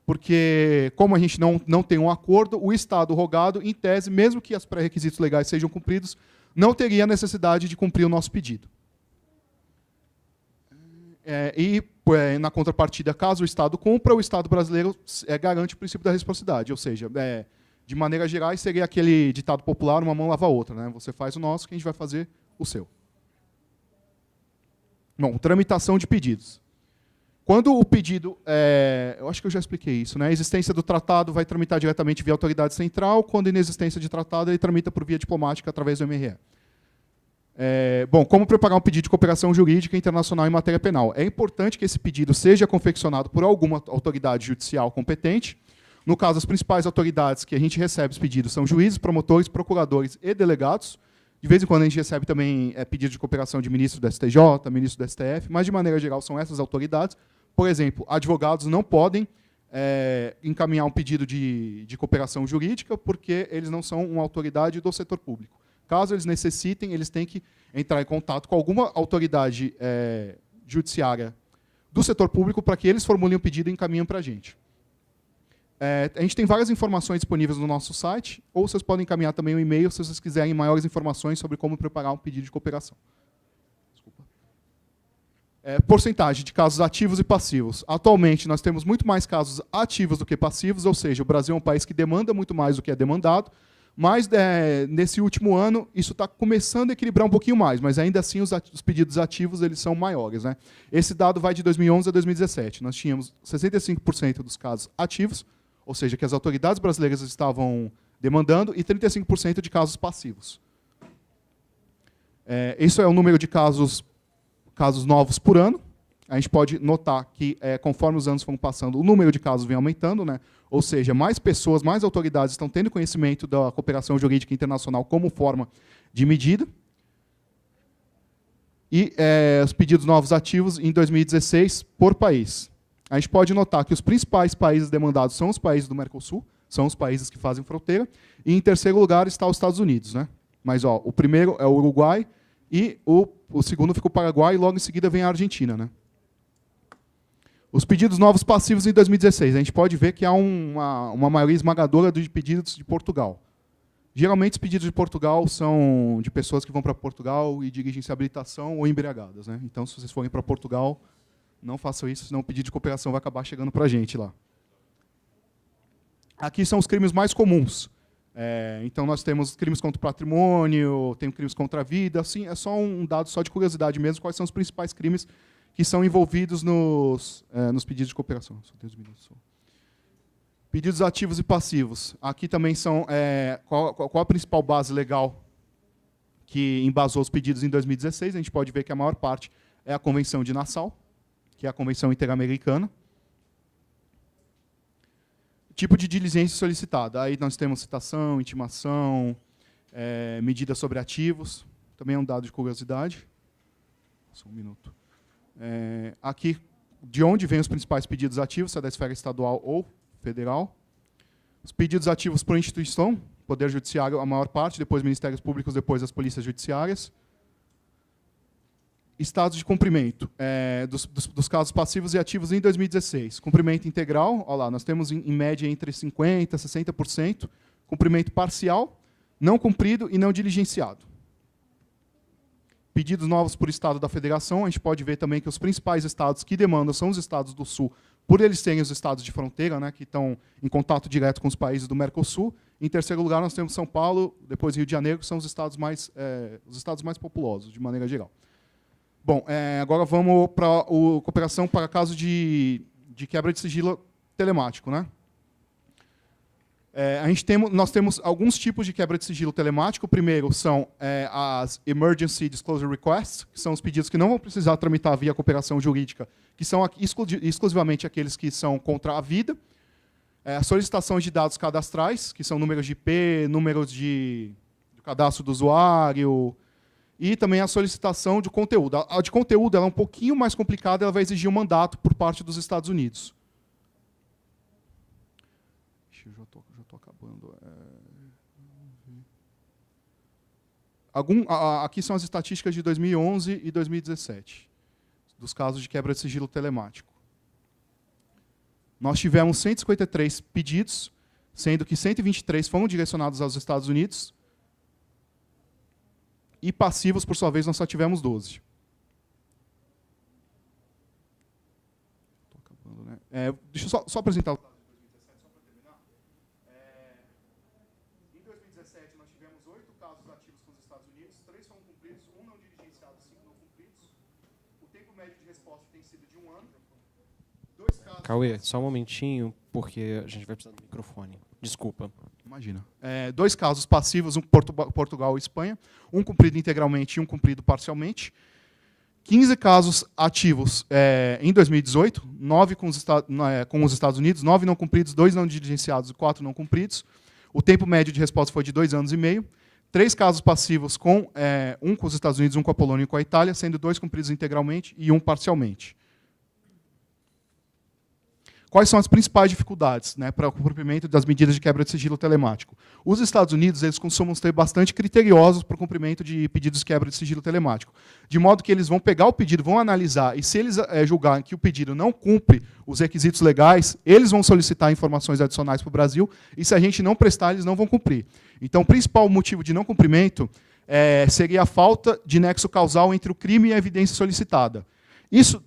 Porque, como a gente não tem um acordo, o Estado rogado, em tese, mesmo que os pré-requisitos legais sejam cumpridos, não teria a necessidade de cumprir o nosso pedido. Na contrapartida, caso o Estado cumpra, o Estado brasileiro garante o princípio da reciprocidade. Ou seja, de maneira geral, seria aquele ditado popular, uma mão lava a outra, né? Você faz o nosso, que a gente vai fazer o seu. Bom, tramitação de pedidos. Quando o pedido, eu acho que eu já expliquei isso, né? A existência do tratado vai tramitar diretamente via autoridade central, quando inexistência de tratado, ele tramita por via diplomática através do MRE. Bom, como preparar um pedido de cooperação jurídica internacional em matéria penal? É importante que esse pedido seja confeccionado por alguma autoridade judicial competente. No caso, as principais autoridades que a gente recebe os pedidos são juízes, promotores, procuradores e delegados. De vez em quando a gente recebe também pedido de cooperação de ministro do STJ, ministro do STF, mas de maneira geral são essas autoridades. Por exemplo, advogados não podem encaminhar um pedido de cooperação jurídica porque eles não são uma autoridade do setor público. Caso eles necessitem, eles têm que entrar em contato com alguma autoridade judiciária do setor público para que eles formulem o pedido e encaminhem para a gente. A gente tem várias informações disponíveis no nosso site, ou vocês podem encaminhar também um e-mail se vocês quiserem maiores informações sobre como preparar um pedido de cooperação. Desculpa. Porcentagem de casos ativos e passivos. Atualmente, nós temos muito mais casos ativos do que passivos, ou seja, o Brasil é um país que demanda muito mais do que é demandado, mas nesse último ano, isso está começando a equilibrar um pouquinho mais, mas ainda assim os pedidos ativos eles são maiores, né? Esse dado vai de 2011 a 2017. Nós tínhamos 65% dos casos ativos, ou seja, que as autoridades brasileiras estavam demandando, e 35% de casos passivos. Isso é o número de casos novos por ano. A gente pode notar que, conforme os anos vão passando, o número de casos vem aumentando, né? Ou seja, mais pessoas, mais autoridades estão tendo conhecimento da cooperação jurídica internacional como forma de medida. E os pedidos novos ativos em 2016 por país. A gente pode notar que os principais países demandados são os países do Mercosul, são os países que fazem fronteira, e em terceiro lugar está os Estados Unidos, né? Mas o primeiro é o Uruguai, e o segundo fica o Paraguai, e logo em seguida vem a Argentina, né? Os pedidos novos passivos em 2016. A gente pode ver que há uma maioria esmagadora de pedidos de Portugal. Geralmente, os pedidos de Portugal são de pessoas que vão para Portugal e dirigem sem habilitação ou embriagadas, né? Então, se vocês forem para Portugal, não façam isso, senão o pedido de cooperação vai acabar chegando para a gente lá. Aqui são os crimes mais comuns. Então, nós temos crimes contra o patrimônio, tem crimes contra a vida. Assim, é só um dado só de curiosidade mesmo, quais são os principais crimes que são envolvidos nos pedidos de cooperação. Pedidos ativos e passivos. Aqui também são qual a principal base legal que embasou os pedidos em 2016. A gente pode ver que a maior parte é a Convenção de Nassau, que é a Convenção Interamericana. Tipo de diligência solicitada. Aí nós temos citação, intimação, medida sobre ativos. Também é um dado de curiosidade. Só um minuto. Aqui, de onde vêm os principais pedidos ativos, se é da esfera estadual ou federal. Os pedidos ativos por instituição, Poder Judiciário, a maior parte, depois Ministérios Públicos, depois as Polícias Judiciárias. Estados de cumprimento dos casos passivos e ativos em 2016. Cumprimento integral, olha lá, nós temos em média entre 50% e 60%. Cumprimento parcial, não cumprido e não diligenciado. Pedidos novos por Estado da Federação, a gente pode ver também que os principais estados que demandam são os estados do Sul, por eles serem os estados de fronteira, né, que estão em contato direto com os países do Mercosul. Em terceiro lugar, nós temos São Paulo, depois Rio de Janeiro, que são os estados mais populosos, de maneira geral. Bom, agora vamos para a cooperação para caso de quebra de sigilo telemático, né? Nós temos alguns tipos de quebra de sigilo telemático. O primeiro são as Emergency Disclosure Requests, que são os pedidos que não vão precisar tramitar via cooperação jurídica, que são exclusivamente aqueles que são contra a vida. Solicitações de dados cadastrais, que são números de IP, números de cadastro do usuário, e também a solicitação de conteúdo. A de conteúdo ela é um pouquinho mais complicada, ela vai exigir um mandato por parte dos Estados Unidos. Eu já estou acabando. Aqui são as estatísticas de 2011 e 2017, dos casos de quebra de sigilo telemático. Nós tivemos 153 pedidos, sendo que 123 foram direcionados aos Estados Unidos, e passivos, por sua vez, nós só tivemos 12. Estou acabando, né? Deixa eu só apresentar os dados de 2017, só para terminar. Em 2017, nós tivemos 8 casos ativos com os Estados Unidos, 3 foram cumpridos, 1 não diligenciado, 5 não cumpridos. O tempo médio de resposta tem sido de 1 ano. 2 casos... Cauê, só um momentinho, porque a gente vai precisar do microfone. Desculpa. Imagina. 2 casos passivos, um Portugal e Espanha, um cumprido integralmente e um cumprido parcialmente. 15 casos ativos em 2018, 9 com os Estados Unidos, 9 não cumpridos, 2 não diligenciados e 4 não cumpridos. O tempo médio de resposta foi de 2 anos e meio. 3 casos passivos, um com os Estados Unidos, um com a Polônia e com a Itália, sendo 2 cumpridos integralmente e 1 parcialmente. Quais são as principais dificuldades, né, para o cumprimento das medidas de quebra de sigilo telemático? Os Estados Unidos eles costumam ser bastante criteriosos para o cumprimento de pedidos de quebra de sigilo telemático, de modo que eles vão pegar o pedido, vão analisar, e se eles julgarem que o pedido não cumpre os requisitos legais, eles vão solicitar informações adicionais para o Brasil, e se a gente não prestar, eles não vão cumprir. Então, o principal motivo de não cumprimento seria a falta de nexo causal entre o crime e a evidência solicitada. Isso,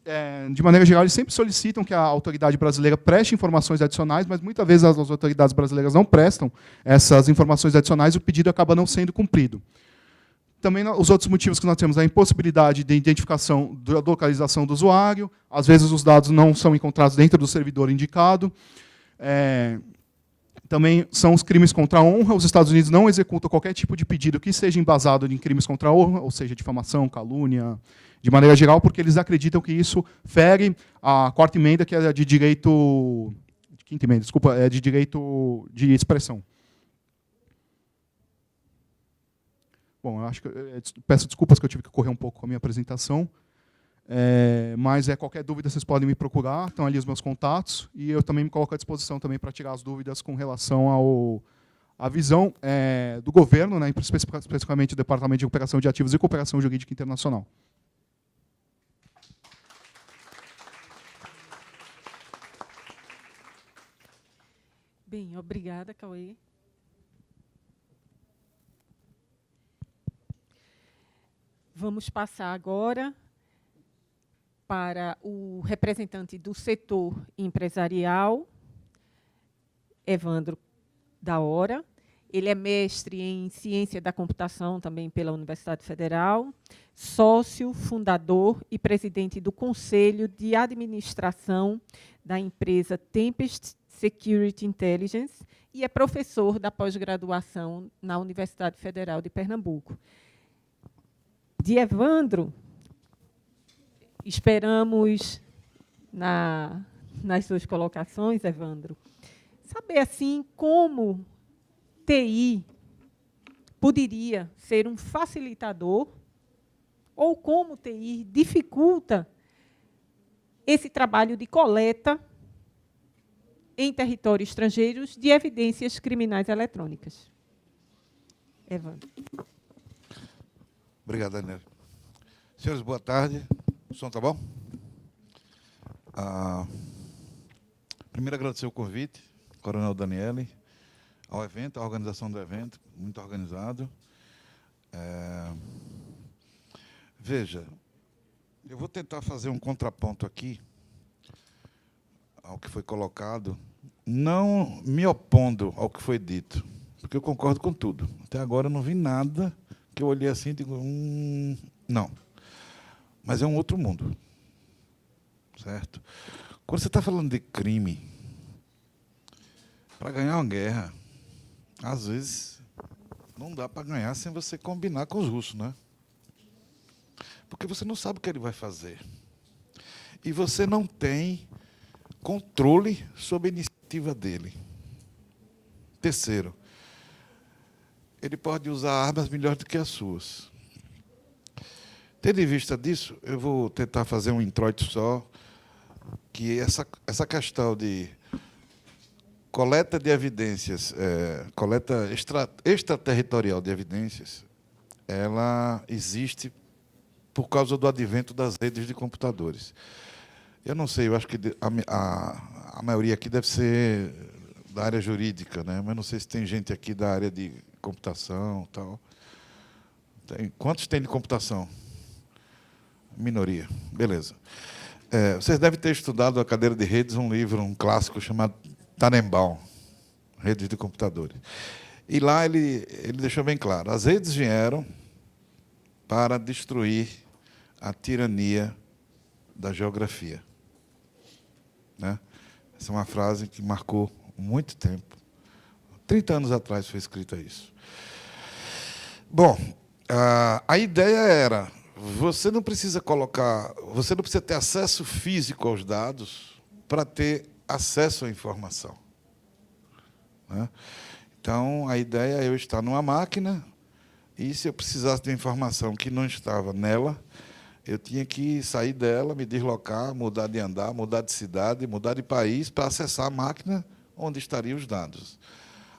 de maneira geral, eles sempre solicitam que a autoridade brasileira preste informações adicionais, mas muitas vezes as autoridades brasileiras não prestam essas informações adicionais e o pedido acaba não sendo cumprido. Também os outros motivos que nós temos, a impossibilidade de identificação da localização do usuário, às vezes os dados não são encontrados dentro do servidor indicado. Também são os crimes contra a honra. Os Estados Unidos não executam qualquer tipo de pedido que seja embasado em crimes contra a honra, ou seja, difamação, calúnia, de maneira geral, porque eles acreditam que isso fere a quarta emenda, que é de direito... Quinta emenda, desculpa, é de direito de expressão. Bom, eu acho que peço desculpas que eu tive que correr um pouco com a minha apresentação. Mas qualquer dúvida vocês podem me procurar, estão ali os meus contatos, e eu também me coloco à disposição também para tirar as dúvidas com relação à visão do governo, né, especificamente do Departamento de Recuperação de Ativos e Cooperação Jurídica Internacional. Bem, obrigada, Cauê. Vamos passar agora para o representante do setor empresarial, Evandro da Hora. Ele é mestre em Ciência da Computação, também pela Universidade Federal, sócio, fundador e presidente do Conselho de Administração da empresa Tempest Security Intelligence e é professor da pós-graduação na Universidade Federal de Pernambuco. De Evandro, esperamos, nas suas colocações, Evandro, saber assim como TI poderia ser um facilitador ou como TI dificulta esse trabalho de coleta em territórios estrangeiros de evidências criminais eletrônicas. Evandro. Obrigado, Daniel. Senhores, boa tarde. O som está bom? Primeiro, agradecer o convite, Coronel Daniele, ao evento, à organização do evento, muito organizado. Veja, eu vou tentar fazer um contraponto aqui ao que foi colocado, não me opondo ao que foi dito, porque eu concordo com tudo. Até agora eu não vi nada que eu olhei assim e digo, não. Mas é um outro mundo. Certo? Quando você está falando de crime, para ganhar uma guerra, às vezes não dá para ganhar sem você combinar com os russos, né? Porque você não sabe o que ele vai fazer. E você não tem controle sobre a iniciativa dele. Terceiro, ele pode usar armas melhores do que as suas. Tendo em vista disso, eu vou tentar fazer um introito só, que essa questão de coleta de evidências, coleta extraterritorial de evidências, ela existe por causa do advento das redes de computadores. Eu não sei, eu acho que a maioria aqui deve ser da área jurídica, né? Mas não sei se tem gente aqui da área de computação, tal. Quantos tem de computação? Minoria. Beleza. Vocês devem ter estudado a cadeira de redes, um livro, um clássico chamado Tannenbaum, Redes de Computadores. E lá ele deixou bem claro, as redes vieram para destruir a tirania da geografia. Né? Essa é uma frase que marcou muito tempo. 30 anos atrás foi escrita isso. Bom, a ideia era, você não precisa ter acesso físico aos dados para ter acesso à informação. Né? Então, a ideia é eu estar numa máquina e, se eu precisasse de uma informação que não estava nela, eu tinha que sair dela, me deslocar, mudar de andar, mudar de cidade, mudar de país para acessar a máquina onde estariam os dados.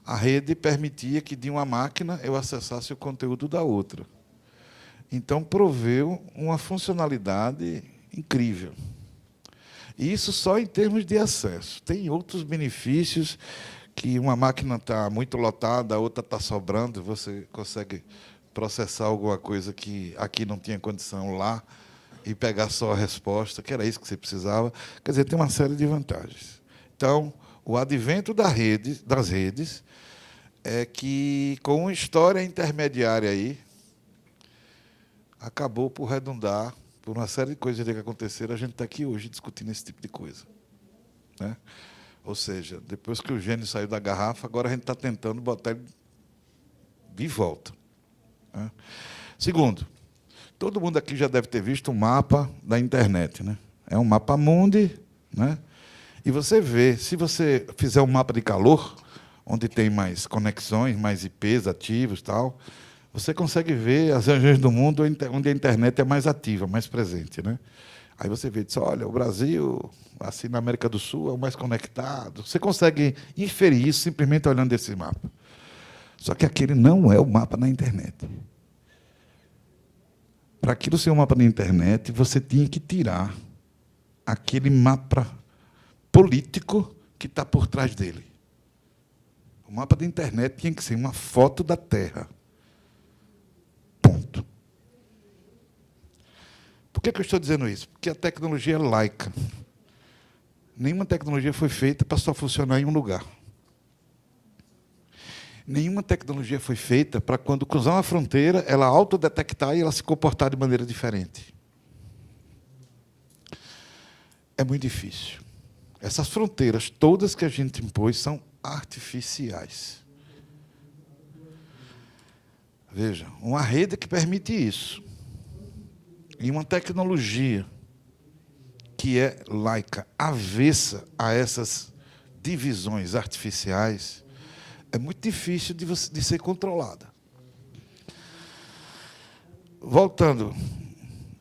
A rede permitia que, de uma máquina, eu acessasse o conteúdo da outra. Então, proveu uma funcionalidade incrível. E isso só em termos de acesso. Tem outros benefícios, que uma máquina está muito lotada, a outra está sobrando, você consegue processar alguma coisa que aqui não tinha condição lá, e pegar só a resposta, que era isso que você precisava. Quer dizer, tem uma série de vantagens. Então, o advento das redes é que, com uma história intermediária aí, acabou por redundar por uma série de coisas que aconteceram. A gente está aqui hoje discutindo esse tipo de coisa, né? Ou seja, depois que o gênio saiu da garrafa, agora a gente está tentando botar ele de volta, né? Segundo, todo mundo aqui já deve ter visto um mapa da internet, né? É um mapa mundi, né? E você vê, se você fizer um mapa de calor, onde tem mais conexões, mais IPs ativos e tal, você consegue ver as regiões do mundo onde a internet é mais ativa, mais presente, né? Aí você vê, diz, olha, o Brasil, assim, na América do Sul, é o mais conectado. Você consegue inferir isso simplesmente olhando esse mapa. Só que aquele não é o mapa da internet. Para aquilo ser um mapa da internet, você tinha que tirar aquele mapa político que está por trás dele. O mapa da internet tinha que ser uma foto da Terra. Ponto. Por que eu estou dizendo isso? Porque a tecnologia é laica. Nenhuma tecnologia foi feita para só funcionar em um lugar. Nenhuma tecnologia foi feita para, quando cruzar uma fronteira, ela autodetectar e ela se comportar de maneira diferente. É muito difícil. Essas fronteiras todas que a gente impôs são artificiais. Veja, uma rede que permite isso, e uma tecnologia que é laica, avessa a essas divisões artificiais, é muito difícil de ser controlada. Voltando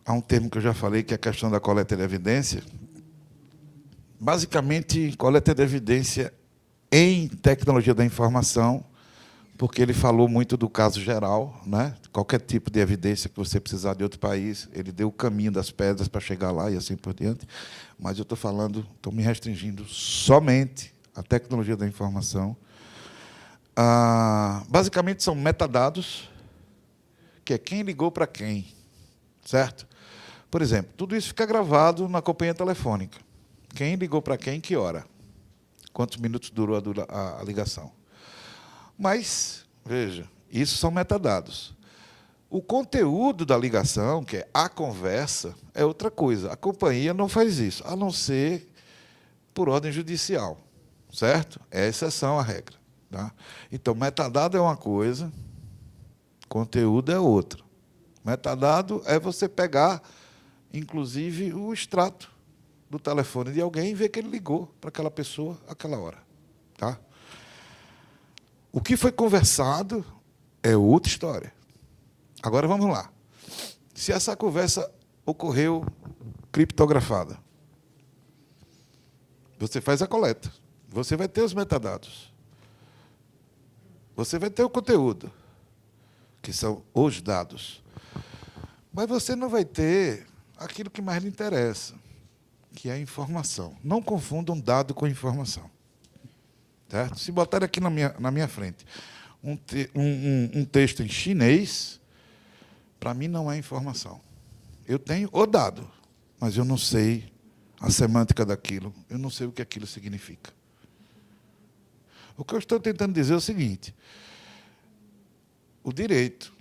a um termo que eu já falei, que é a questão da coleta de evidência, basicamente, coleta de evidência em tecnologia da informação, porque ele falou muito do caso geral, né? Qualquer tipo de evidência que você precisar de outro país, ele deu o caminho das pedras para chegar lá e assim por diante. Mas eu estou me restringindo somente à tecnologia da informação. Basicamente, são metadados, que é quem ligou para quem, certo? Por exemplo, tudo isso fica gravado na companhia telefônica. Quem ligou para quem, que hora? Quantos minutos durou a ligação? Mas, veja, isso são metadados. O conteúdo da ligação, que é a conversa, é outra coisa. A companhia não faz isso, a não ser por ordem judicial, certo? É exceção à regra. Tá? Então, metadado é uma coisa, conteúdo é outra. Metadado é você pegar, inclusive, o extrato do telefone de alguém e ver que ele ligou para aquela pessoa àquela hora. Tá? O que foi conversado é outra história. Agora, vamos lá. Se essa conversa ocorreu criptografada, você faz a coleta. Você vai ter os metadados. Você vai ter o conteúdo, que são os dados. Mas você não vai ter aquilo que mais lhe interessa, que é a informação. Não confundam dado com informação. Certo? Se botar aqui na minha frente um texto em chinês, para mim não é informação. Eu tenho o dado, mas eu não sei a semântica daquilo, eu não sei o que aquilo significa. O que eu estou tentando dizer é o seguinte: o direito,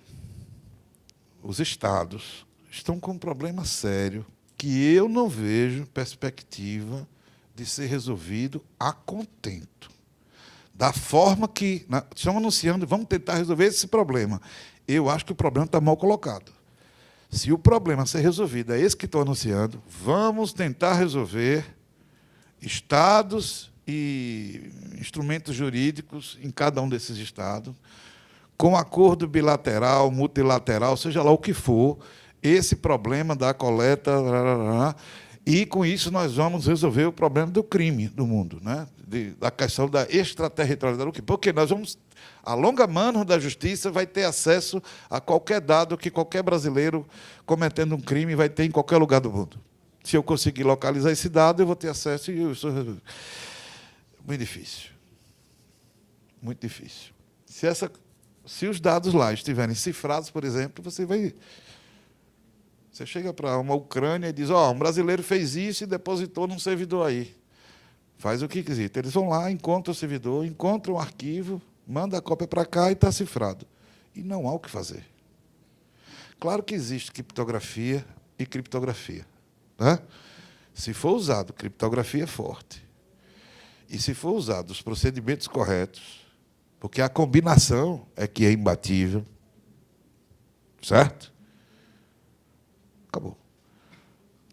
os estados, estão com um problema sério que eu não vejo perspectiva de ser resolvido a contento. Da forma que estão anunciando, vamos tentar resolver esse problema. Eu acho que o problema está mal colocado. Se o problema ser resolvido é esse que estão anunciando, vamos tentar resolver estados e instrumentos jurídicos em cada um desses estados, com acordo bilateral, multilateral, seja lá o que for, esse problema da coleta, e, com isso, nós vamos resolver o problema do crime do mundo, né? Da questão da extraterritorialidade, porque nós vamos, a longa mano da justiça vai ter acesso a qualquer dado que qualquer brasileiro cometendo um crime vai ter em qualquer lugar do mundo. Se eu conseguir localizar esse dado, eu vou ter acesso e eu sou... Muito difícil. Muito difícil. Se,,, se, os dados lá estiverem cifrados, por exemplo, você vai... Você chega para uma Ucrânia e diz, um brasileiro fez isso e depositou num servidor aí. Faz o que quiser. Eles vão lá, encontram o servidor, encontram o arquivo, manda a cópia para cá e está cifrado. E não há o que fazer. Claro que existe criptografia e criptografia. Né? Se for usado criptografia forte, e se for usado os procedimentos corretos, porque a combinação é que é imbatível, certo? Acabou.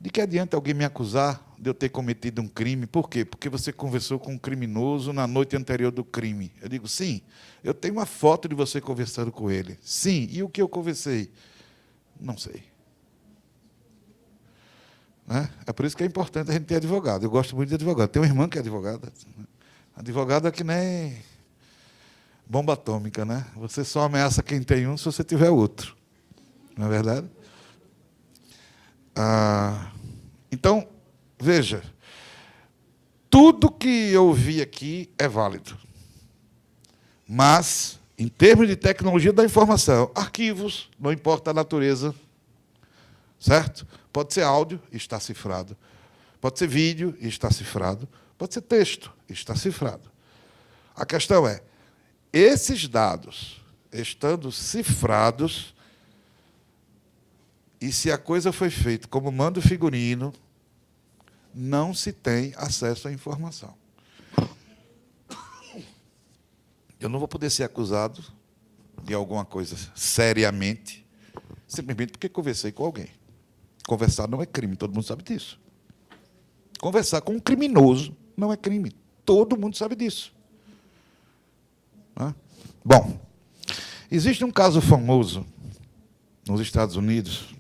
De que adianta alguém me acusar de eu ter cometido um crime? Por quê? Porque você conversou com um criminoso na noite anterior do crime. Eu digo, sim, eu tenho uma foto de você conversando com ele. Sim, e o que eu conversei? Não sei. Né? É por isso que é importante a gente ter advogado. Eu gosto muito de advogado. Tenho uma irmã que é advogada. Advogado é que nem bomba atômica, né? Você só ameaça quem tem um se você tiver outro. Não é verdade? Então, veja, tudo que eu vi aqui é válido. Mas, em termos de tecnologia da informação, arquivos, não importa a natureza, certo? Pode ser áudio, está cifrado. Pode ser vídeo, está cifrado. Pode ser texto, está cifrado. A questão é, esses dados, estando cifrados, e se a coisa foi feita como manda o figurino, não se tem acesso à informação. Eu não vou poder ser acusado de alguma coisa seriamente, simplesmente porque conversei com alguém. Conversar não é crime, todo mundo sabe disso. Conversar com um criminoso não é crime, todo mundo sabe disso. Bom, existe um caso famoso nos Estados Unidos,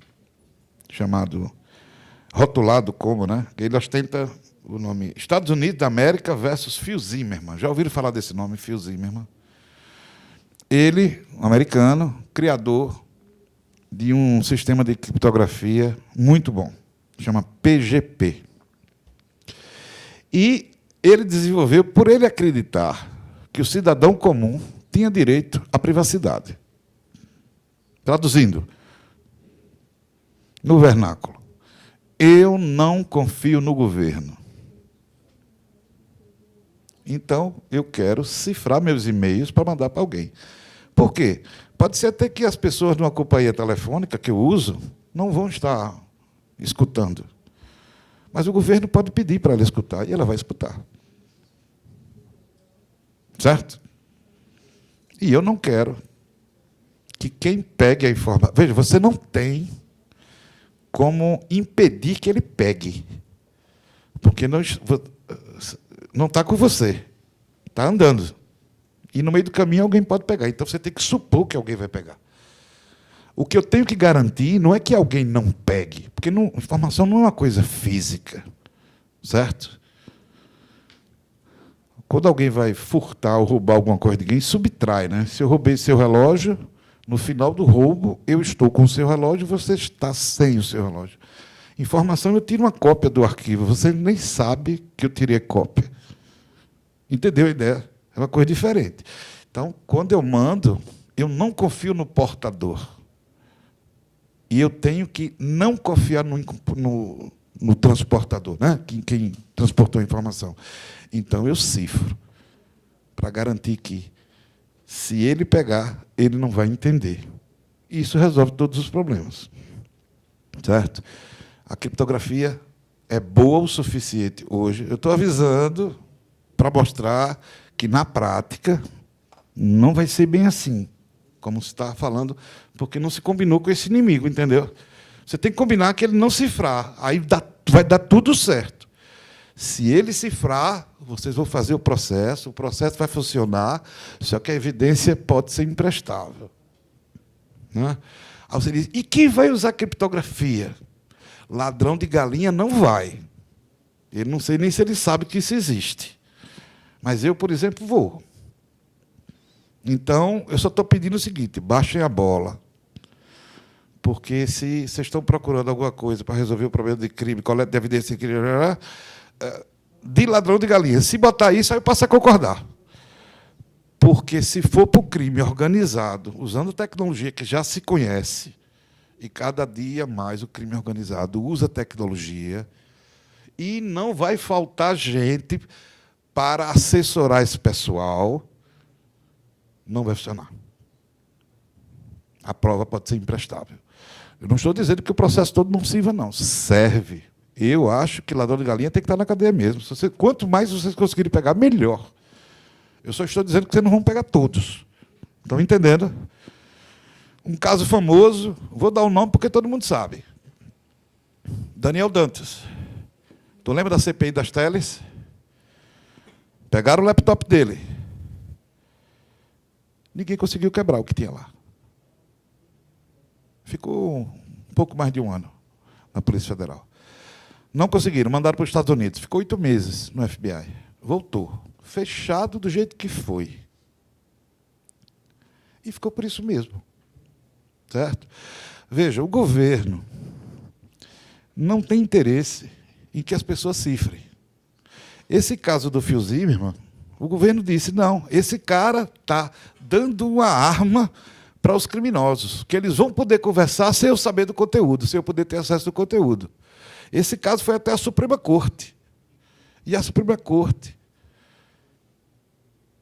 rotulado como, né? Ele ostenta o nome Estados Unidos da América versus Phil Zimmermann. Já ouviram falar desse nome, Phil Zimmermann? Ele, um americano, criador de um sistema de criptografia muito bom, chama PGP. E ele desenvolveu, por ele acreditar que o cidadão comum tinha direito à privacidade. Traduzindo, no vernáculo, eu não confio no governo. Então, eu quero cifrar meus e-mails para mandar para alguém. Por quê? Pode ser até que as pessoas de uma companhia telefônica que eu uso não vão estar escutando. Mas o governo pode pedir para ela escutar, e ela vai escutar. Certo? E eu não quero que quem pegue a informação... Veja, você não tem como impedir que ele pegue. Porque não está com você. Está andando. E no meio do caminho alguém pode pegar. Então você tem que supor que alguém vai pegar. O que eu tenho que garantir não é que alguém não pegue, porque informação não é uma coisa física. Certo? Quando alguém vai furtar ou roubar alguma coisa de alguém, subtrai, né? Se eu roubei seu relógio, no final do roubo, eu estou com o seu relógio, você está sem o seu relógio. Informação, eu tiro uma cópia do arquivo, você nem sabe que eu tirei cópia. Entendeu a ideia? É uma coisa diferente. Então, quando eu mando, eu não confio no portador. E eu tenho que não confiar no transportador, né? Quem transportou a informação. Então, eu cifro, para garantir que, se ele pegar, ele não vai entender. E isso resolve todos os problemas. Certo? A criptografia é boa o suficiente hoje. Eu estou avisando para mostrar que, na prática, não vai ser bem assim, como se está falando, porque não se combinou com esse inimigo, entendeu? Você tem que combinar que ele não cifrar, aí vai dar tudo certo. Se ele cifrar, vocês vão fazer o processo vai funcionar, só que a evidência pode ser imprestável. Né? Aí você diz, e quem vai usar criptografia? Ladrão de galinha não vai. Ele não sei nem se ele sabe que isso existe. Mas eu, por exemplo, vou. Então, eu só estou pedindo o seguinte, baixem a bola. Porque se vocês estão procurando alguma coisa para resolver o problema de crime, coleta de evidência, de ladrão de galinha, se botar isso, aí eu passo a concordar. Porque se for para o crime organizado, usando tecnologia que já se conhece, E cada dia mais o crime organizado usa tecnologia e não vai faltar gente para assessorar esse pessoal. Não vai funcionar. A prova pode ser imprestável. Eu não estou dizendo que o processo todo não sirva, não. Serve. Eu acho que ladrão de galinha tem que estar na cadeia mesmo. Quanto mais vocês conseguirem pegar, melhor. Eu só estou dizendo que vocês não vão pegar todos. Estão entendendo? Um caso famoso, vou dar o nome porque todo mundo sabe. Daniel Dantas. Tu lembra da CPI das teles? Pegaram o laptop dele. Ninguém conseguiu quebrar o que tinha lá. Ficou um pouco mais de um ano na Polícia Federal. Não conseguiram, mandaram para os Estados Unidos. Ficou 8 meses no FBI. Voltou. Fechado do jeito que foi. E ficou por isso mesmo. Certo? Veja, o governo não tem interesse em que as pessoas cifrem. Esse caso do Phil Zimmermann, o governo disse, não, esse cara está dando uma arma para os criminosos, que eles vão poder conversar sem eu saber do conteúdo, sem eu poder ter acesso ao conteúdo. Esse caso foi até a Suprema Corte. E a Suprema Corte,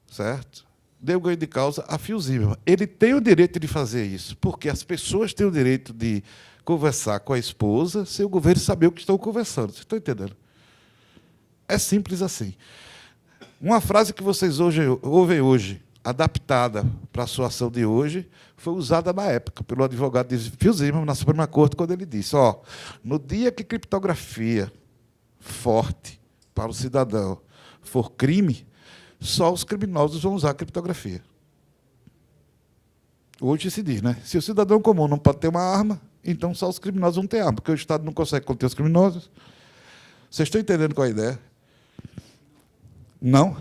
certo? Deu ganho de causa a Phil Zimmermann. Ele tem o direito de fazer isso, porque as pessoas têm o direito de conversar com a esposa sem o governo saber o que estão conversando. Vocês estão entendendo? É simples assim. Uma frase que vocês ouvem hoje, adaptada para a situação de hoje, foi usada na época pelo advogado de Phil Zimmermann na Suprema Corte, quando ele disse, no dia que criptografia forte para o cidadão for crime, só os criminosos vão usar a criptografia. Hoje se diz, né? Se o cidadão comum não pode ter uma arma, então só os criminosos vão ter arma, porque o Estado não consegue conter os criminosos. Vocês estão entendendo qual é a ideia? Não?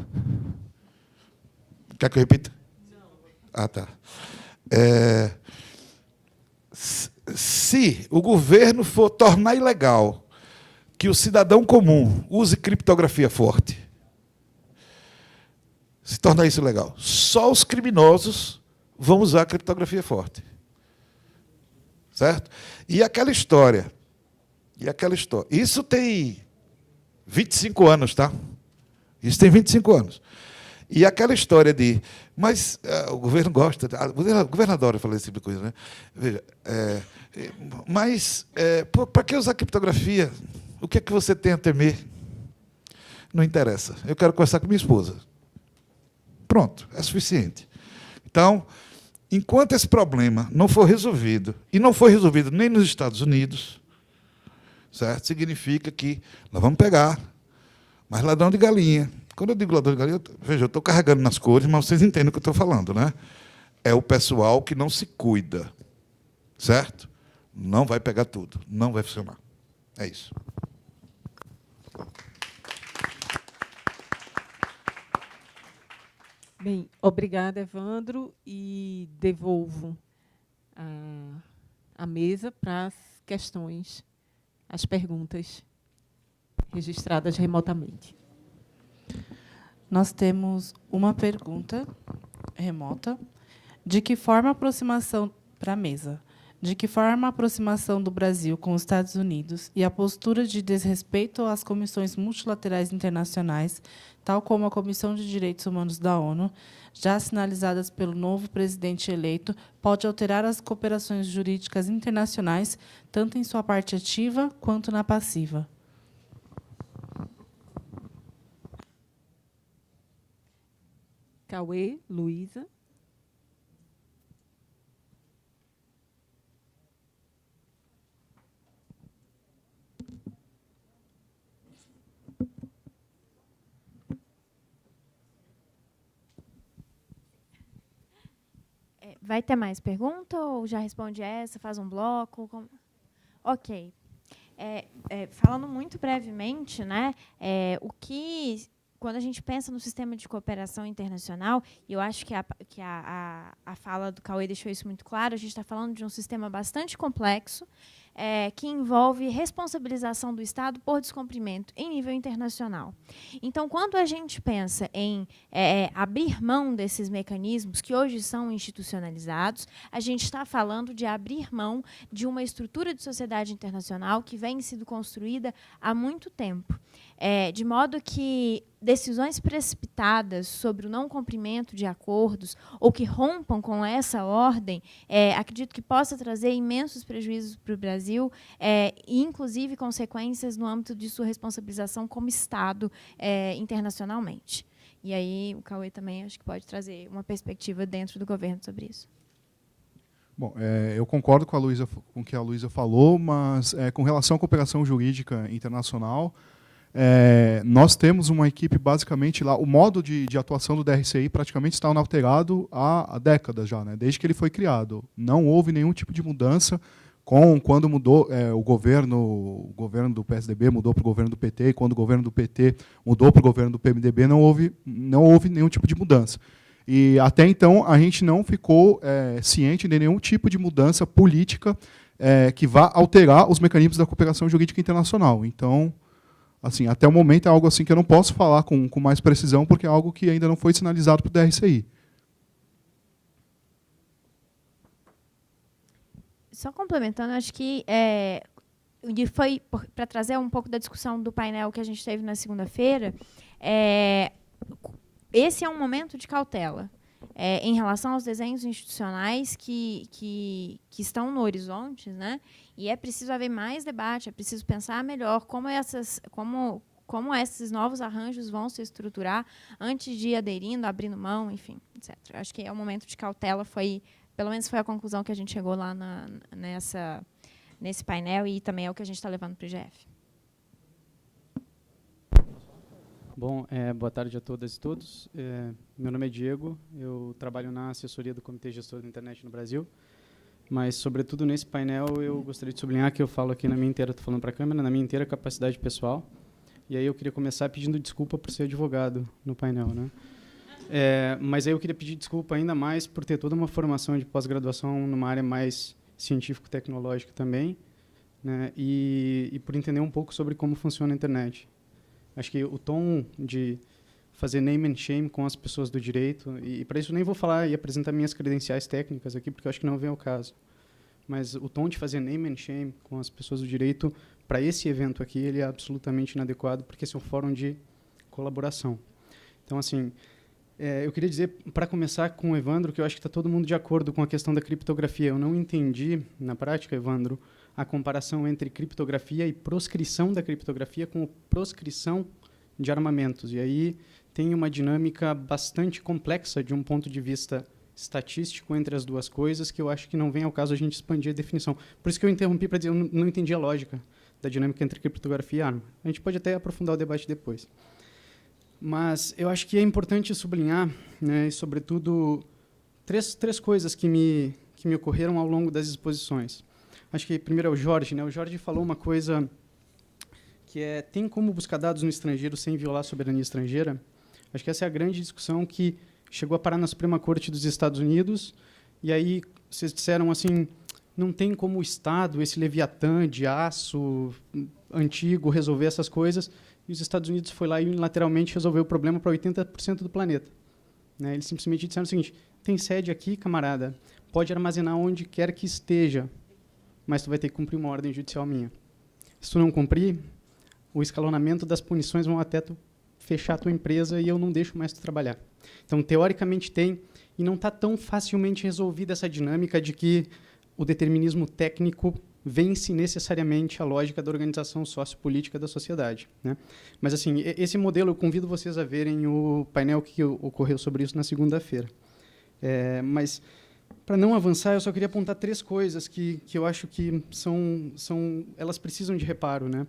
Quer que eu repita? Não. Ah, tá. Se o governo for tornar ilegal que o cidadão comum use criptografia forte, se tornar isso legal, só os criminosos vão usar a criptografia forte. Certo? E aquela história. Isso tem 25 anos, tá? Isso tem 25 anos. E aquela história de... Mas o governo gosta... O governo adora falar esse tipo de coisa, né? Veja, para que usar criptografia? O que é que você tem a temer? Não interessa. Eu quero conversar com minha esposa. Pronto, é suficiente. Então, enquanto esse problema não for resolvido, e não foi resolvido nem nos Estados Unidos, certo? Significa que nós vamos pegar mais ladrão de galinha. Quando eu digo ladrão de galinha, veja, eu estou carregando nas cores, mas vocês entendem o que eu estou falando, né? É o pessoal que não se cuida, certo? Não vai pegar tudo, não vai funcionar. É isso. Bem, obrigada, Evandro, e devolvo a mesa para as questões, as perguntas registradas remotamente. Nós temos uma pergunta remota. De que forma a aproximação para a mesa? De que forma a aproximação do Brasil com os Estados Unidos e a postura de desrespeito às comissões multilaterais internacionais, tal como a Comissão de Direitos Humanos da ONU, já sinalizadas pelo novo presidente eleito, pode alterar as cooperações jurídicas internacionais, tanto em sua parte ativa quanto na passiva? Cauê, Luísa. Vai ter mais pergunta ou já responde essa, faz um bloco? Ok. Falando muito brevemente, né, o que quando a gente pensa no sistema de cooperação internacional, e eu acho que a fala do Cauê deixou isso muito claro, a gente está falando de um sistema bastante complexo, que envolve responsabilização do Estado por descumprimento em nível internacional. Então, quando a gente pensa em abrir mão desses mecanismos que hoje são institucionalizados, a gente está falando de abrir mão de uma estrutura de sociedade internacional que vem sendo construída há muito tempo. De modo que decisões precipitadas sobre o não cumprimento de acordos ou que rompam com essa ordem, acredito que possa trazer imensos prejuízos para o Brasil, e inclusive consequências no âmbito de sua responsabilização como Estado internacionalmente. E aí o Cauê também acho que pode trazer uma perspectiva dentro do governo sobre isso. Bom, eu concordo com o que a Luísa falou, mas com relação à cooperação jurídica internacional, nós temos uma equipe basicamente lá. O modo de atuação do DRCI praticamente está inalterado há décadas já, né, desde que ele foi criado. Não houve nenhum tipo de mudança quando mudou o governo do PSDB mudou para o governo do PT, e quando o governo do PT mudou para o governo do PMDB, não houve nenhum tipo de mudança. E até então a gente não ficou ciente de nenhum tipo de mudança política que vá alterar os mecanismos da cooperação jurídica internacional. Então, assim, até o momento é algo assim que eu não posso falar com mais precisão, porque é algo que ainda não foi sinalizado para o DRCI. Só complementando, acho que foi para trazer um pouco da discussão do painel que a gente teve na segunda-feira, esse é um momento de cautela em relação aos desenhos institucionais que estão no horizonte, né? E é preciso haver mais debate, é preciso pensar melhor como esses novos arranjos vão se estruturar antes de ir aderindo, abrindo mão, enfim, etc. Acho que é um momento de cautela, pelo menos foi a conclusão que a gente chegou lá nesse painel, e também é o que a gente está levando para o IGF. Bom, boa tarde a todas e todos. Meu nome é Diego, eu trabalho na assessoria do Comitê Gestor da Internet no Brasil, mas, sobretudo, nesse painel, eu gostaria de sublinhar que eu falo aqui na minha inteira, estou falando para a câmera, na minha inteira capacidade pessoal, e aí eu queria começar pedindo desculpa por ser advogado no painel, né? Mas aí eu queria pedir desculpa ainda mais por ter toda uma formação de pós-graduação numa área mais científico-tecnológica também, né? E por entender um pouco sobre como funciona a internet. Acho que o tom de fazer name and shame com as pessoas do direito, e para isso nem vou falar e apresentar minhas credenciais técnicas aqui, porque eu acho que não vem ao caso. Mas o tom de fazer name and shame com as pessoas do direito, para esse evento aqui, ele é absolutamente inadequado, porque esse é um fórum de colaboração. Então, assim, eu queria dizer, para começar com o Evandro, que eu acho que está todo mundo de acordo com a questão da criptografia. Eu não entendi, na prática, Evandro, a comparação entre criptografia e proscrição da criptografia com proscrição de armamentos. E aí tem uma dinâmica bastante complexa de um ponto de vista estatístico entre as duas coisas, que eu acho que não vem ao caso a gente expandir a definição. Por isso que eu interrompi para dizer que eu não entendi a lógica da dinâmica entre criptografia e arma. A gente pode até aprofundar o debate depois. Mas eu acho que é importante sublinhar, né, e, sobretudo, três coisas que me ocorreram ao longo das exposições. Acho que, primeiro, é o Jorge. Né? O Jorge falou uma coisa que tem como buscar dados no estrangeiro sem violar a soberania estrangeira? Acho que essa é a grande discussão que chegou a parar na Suprema Corte dos Estados Unidos, e aí vocês disseram assim, não tem como o Estado, esse leviatã de aço antigo, resolver essas coisas, e os Estados Unidos foi lá e unilateralmente resolveu o problema para 80% do planeta. Né? Eles simplesmente disseram o seguinte, tem sede aqui, camarada, pode armazenar onde quer que esteja, mas tu vai ter que cumprir uma ordem judicial minha. Se tu não cumprir, o escalonamento das punições vão até tu fechar a tua empresa e eu não deixo mais tu trabalhar. Então, teoricamente tem, e não está tão facilmente resolvida essa dinâmica de que o determinismo técnico vence necessariamente a lógica da organização sociopolítica da sociedade. Né? Mas, assim, esse modelo, eu convido vocês a verem o painel que ocorreu sobre isso na segunda-feira. Mas, para não avançar, eu só queria apontar três coisas que eu acho que elas precisam de reparo. Né?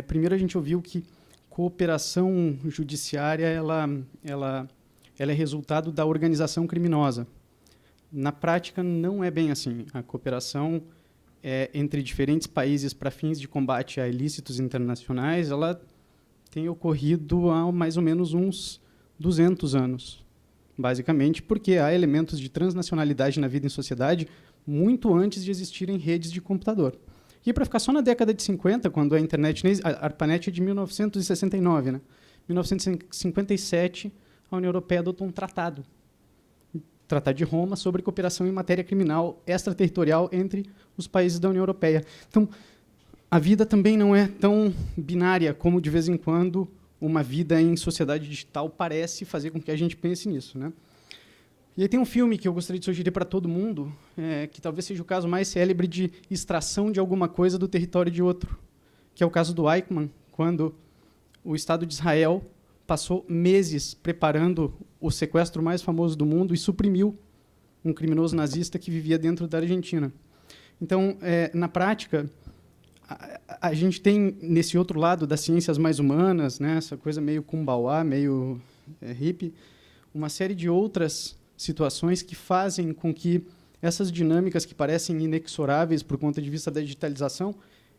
Primeiro, a gente ouviu que cooperação judiciária ela é resultado da organização criminosa. Na prática, não é bem assim. A cooperação entre diferentes países para fins de combate a ilícitos internacionais, ela tem ocorrido há mais ou menos uns 200 anos, basicamente, porque há elementos de transnacionalidade na vida em sociedade muito antes de existirem redes de computador. E para ficar só na década de 50, quando a internet, a ARPANET é de 1969, né? 1957, a União Europeia adotou um tratado, o Tratado de Roma, sobre cooperação em matéria criminal extraterritorial entre os países da União Europeia. Então, a vida também não é tão binária como, de vez em quando, uma vida em sociedade digital parece fazer com que a gente pense nisso, né? E aí tem um filme que eu gostaria de sugerir para todo mundo, que talvez seja o caso mais célebre de extração de alguma coisa do território de outro, que é o caso do Eichmann, quando o Estado de Israel passou meses preparando o sequestro mais famoso do mundo e suprimiu um criminoso nazista que vivia dentro da Argentina. Então, na prática, a gente tem, nesse outro lado das ciências mais humanas, né, essa coisa meio kumbauá, meio hippie, uma série de outras situações que fazem com que essas dinâmicas que parecem inexoráveis por conta de vista da digitalização,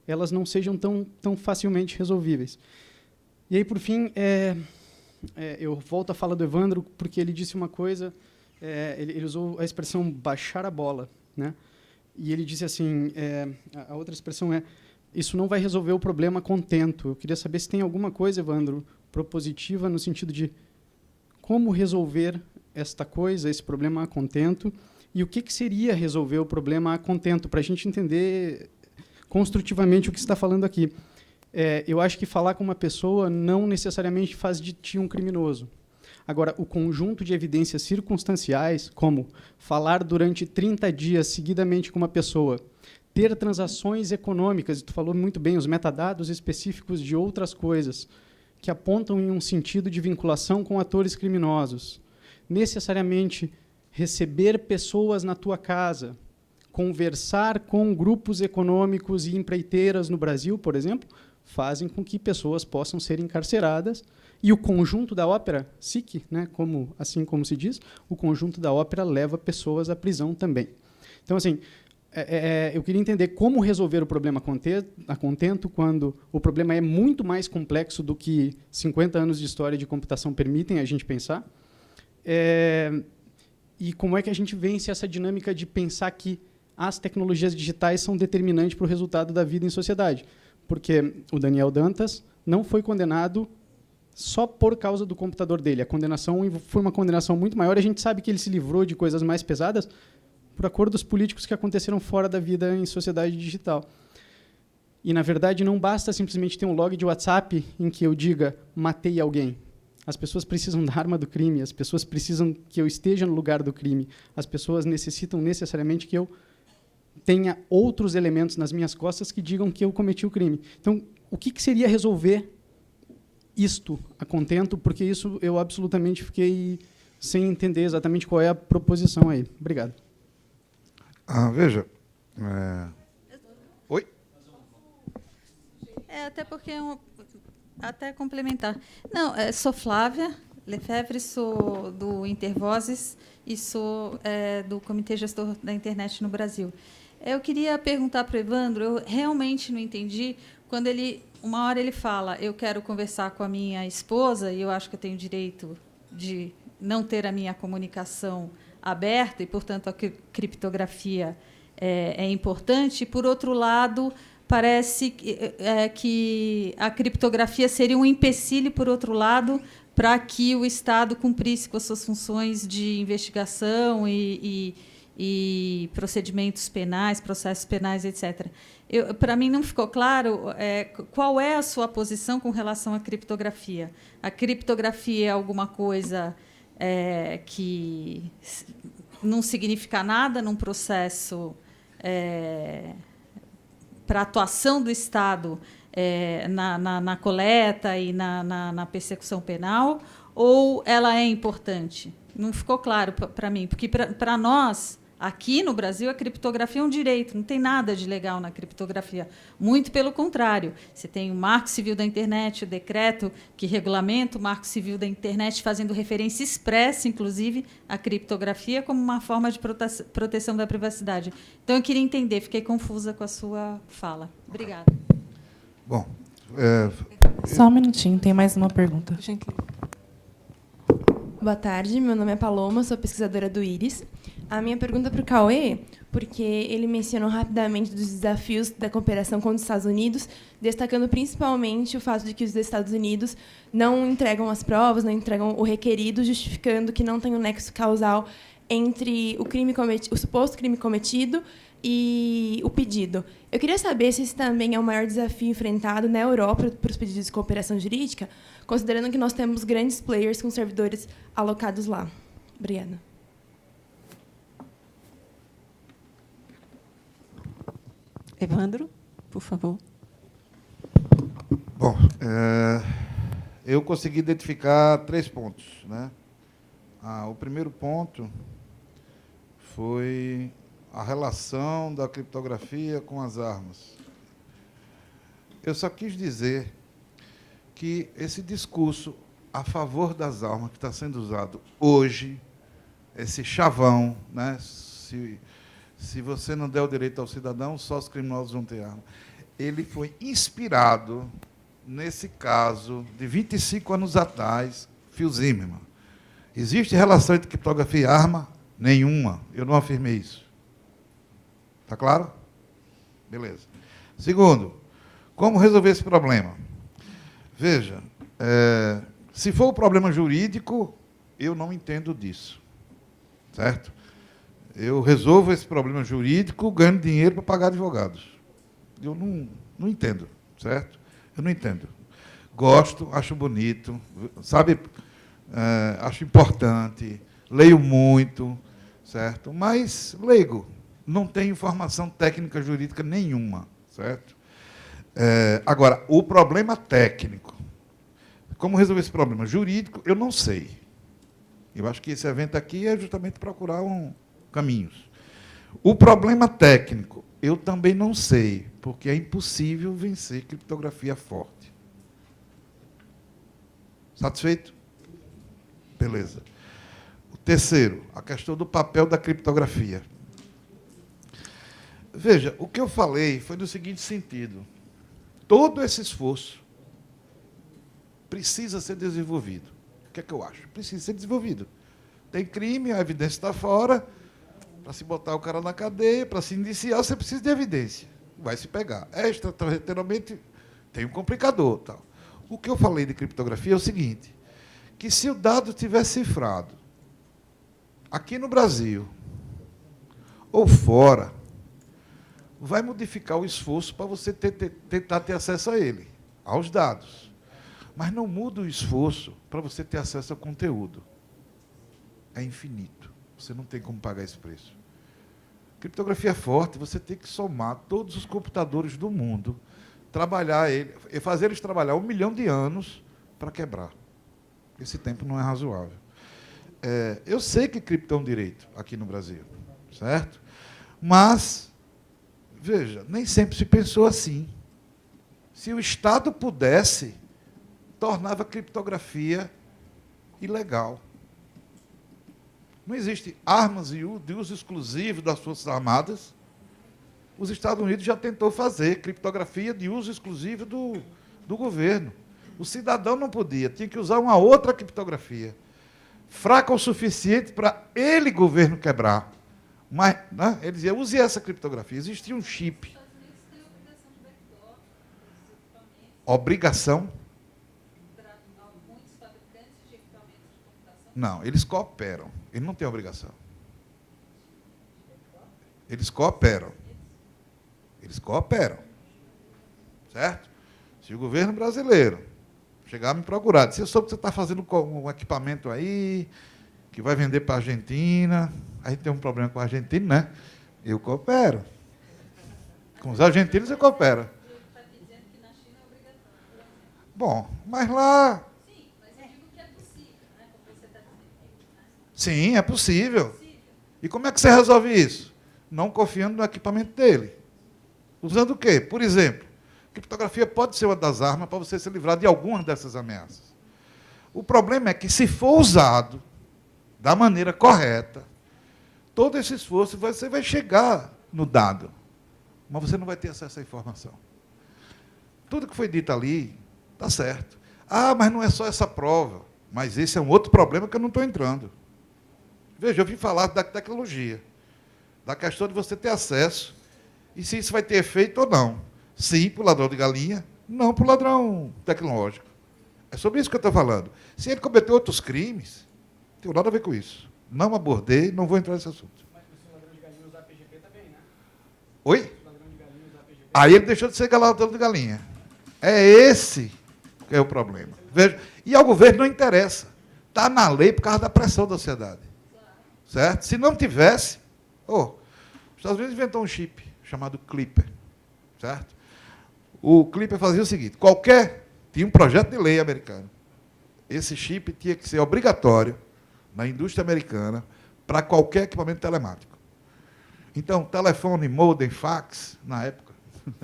elas não sejam tão facilmente resolvíveis. E aí, por fim, eu volto à fala do Evandro, porque ele disse uma coisa, ele usou a expressão baixar a bola, né? E ele disse assim, a outra expressão isso não vai resolver o problema a contento. Eu queria saber se tem alguma coisa, Evandro, propositiva no sentido de como resolver esta coisa, esse problema a contento, e o que seria resolver o problema a contento, para a gente entender construtivamente o que você está falando aqui. Eu acho que falar com uma pessoa não necessariamente faz de ti um criminoso. Agora, o conjunto de evidências circunstanciais, como falar durante 30 dias seguidamente com uma pessoa, ter transações econômicas, e tu falou muito bem, os metadados específicos de outras coisas, que apontam em um sentido de vinculação com atores criminosos, necessariamente receber pessoas na tua casa, conversar com grupos econômicos e empreiteiras no Brasil, por exemplo, fazem com que pessoas possam ser encarceradas, e o conjunto da ópera, SIC, né, assim como se diz, o conjunto da ópera leva pessoas à prisão também. Então, assim, eu queria entender como resolver o problema a contento quando o problema é muito mais complexo do que 50 anos de história de computação permitem a gente pensar, e como é que a gente vence essa dinâmica de pensar que as tecnologias digitais são determinantes para o resultado da vida em sociedade. Porque o Daniel Dantas não foi condenado só por causa do computador dele. A condenação foi uma condenação muito maior. A gente sabe que ele se livrou de coisas mais pesadas por acordos políticos que aconteceram fora da vida em sociedade digital. E, na verdade, não basta simplesmente ter um log de WhatsApp em que eu diga matei alguém. As pessoas precisam da arma do crime, as pessoas precisam que eu esteja no lugar do crime, as pessoas necessitam necessariamente que eu tenha outros elementos nas minhas costas que digam que eu cometi o crime. Então, o que seria resolver isto a contento? Porque isso eu absolutamente fiquei sem entender exatamente qual é a proposição aí. Obrigado. Veja. Oi? Até porque até complementar. Não, sou Flávia Lefebvre, sou do Intervozes e sou do Comitê Gestor da Internet no Brasil. Eu queria perguntar para o Evandro, eu realmente não entendi, quando uma hora ele fala, eu quero conversar com a minha esposa, e eu acho que eu tenho direito de não ter a minha comunicação aberta, e, portanto, a criptografia é importante, e, por outro lado, parece que a criptografia seria um empecilho, por outro lado, para que o Estado cumprisse com as suas funções de investigação e procedimentos penais, processos penais, etc. Para mim, não ficou claro qual é a sua posição com relação à criptografia. A criptografia é alguma coisa que não significa nada num processo para a atuação do Estado na coleta e na persecução penal, ou ela é importante? Não ficou claro para mim, porque para nós, aqui no Brasil, a criptografia é um direito, não tem nada de legal na criptografia. Muito pelo contrário. Você tem o Marco Civil da Internet, o decreto que regulamenta o Marco Civil da Internet, fazendo referência expressa, inclusive, à criptografia como uma forma de proteção da privacidade. Então, eu queria entender, fiquei confusa com a sua fala. Obrigada. Bom, Só um minutinho, tem mais uma pergunta. Boa tarde, meu nome é Paloma, sou pesquisadora do IRIS. A minha pergunta para o Cauê, porque ele mencionou rapidamente dos desafios da cooperação com os Estados Unidos, destacando principalmente o fato de que os Estados Unidos não entregam as provas, não entregam o requerido, justificando que não tem um nexo causal entre o suposto crime cometido e o pedido. Eu queria saber se esse também é o maior desafio enfrentado na Europa para os pedidos de cooperação jurídica, considerando que nós temos grandes players com servidores alocados lá. Obrigada. Evandro, por favor. Bom, eu consegui identificar 3 pontos, né? O primeiro ponto foi a relação da criptografia com as armas. Eu só quis dizer que esse discurso a favor das armas que está sendo usado hoje, esse chavão, né? Se você não der o direito ao cidadão, só os criminosos vão ter arma. Ele foi inspirado nesse caso de 25 anos atrás, Phil Zimmermann. Existe relação entre criptografia e arma? Nenhuma. Eu não afirmei isso. Está claro? Beleza. Segundo, como resolver esse problema? Veja, se for um problema jurídico, eu não entendo disso. Certo? Eu resolvo esse problema jurídico ganhando dinheiro para pagar advogados. Eu não entendo, certo? Eu não entendo. Gosto, acho bonito, sabe? Acho importante, leio muito, certo? Mas leigo, não tenho formação técnica jurídica nenhuma, certo? Agora, o problema técnico, como resolver esse problema jurídico, eu não sei. Eu acho que esse evento aqui é justamente procurar caminhos. O problema técnico, eu também não sei, porque é impossível vencer criptografia forte. Satisfeito? Beleza. O terceiro, a questão do papel da criptografia. Veja, o que eu falei foi no seguinte sentido. Todo esse esforço precisa ser desenvolvido. O que é que eu acho? Precisa ser desenvolvido. Tem crime, a evidência está fora. Para se botar o cara na cadeia, para se indiciar, você precisa de evidência. Vai se pegar. Extraterritorialmente, tem um complicador. Tal. O que eu falei de criptografia é o seguinte, que se o dado estiver cifrado, aqui no Brasil, ou fora, vai modificar o esforço para você tentar ter acesso a ele, aos dados. Mas não muda o esforço para você ter acesso ao conteúdo. É infinito. Você não tem como pagar esse preço. Criptografia forte, você tem que somar todos os computadores do mundo, trabalhar ele, e fazer eles trabalhar 1 milhão de anos para quebrar. Esse tempo não é razoável. Eu sei que cripto é um direito aqui no Brasil, certo? Mas, veja, nem sempre se pensou assim. Se o Estado pudesse, tornava a criptografia ilegal. Não existe armas de uso exclusivo das Forças Armadas. Os Estados Unidos já tentou fazer criptografia de uso exclusivo do governo. O cidadão não podia, tinha que usar uma outra criptografia. Fraca o suficiente para ele, governo, quebrar. Mas, né, ele dizia, use essa criptografia. Existia um chip. Obrigação? Não, eles cooperam. Eles não têm obrigação. Eles cooperam. Eles cooperam. Certo? Se o governo brasileiro chegar a me procurar, dizer, eu soube que você está fazendo um equipamento aí, que vai vender para a Argentina, a gente tem um problema com a Argentina, né? Eu coopero. Com os argentinos eu coopero. Bom, mas lá... Sim, é possível. E como é que você resolve isso? Não confiando no equipamento dele. Usando o quê? Por exemplo, criptografia pode ser uma das armas para você se livrar de algumas dessas ameaças. O problema é que, se for usado da maneira correta, todo esse esforço você vai chegar no dado, mas você não vai ter acesso à informação. tudo que foi dito ali está certo. Ah, mas não é só essa prova. Mas esse é um outro problema que eu não estou entrando. Veja, eu vim falar da tecnologia, da questão de você ter acesso e se isso vai ter efeito ou não. Sim, para o ladrão de galinha, não para o ladrão tecnológico. É sobre isso que eu estou falando. Se ele cometeu outros crimes, não tem nada a ver com isso. Não abordei, não vou entrar nesse assunto. Mas se o ladrão de galinha usar PGP também, né? Oi? Se o ladrão de galinha usar PGP... Aí ele deixou de ser ladrão de galinha. É esse que é o problema. Veja, e ao governo não interessa. Está na lei por causa da pressão da sociedade. Certo? Se não tivesse... os Estados Unidos inventou um chip chamado Clipper. Certo? O Clipper fazia o seguinte, tinha um projeto de lei americano. Esse chip tinha que ser obrigatório na indústria americana para qualquer equipamento telemático. Então, telefone, modem, fax, na época,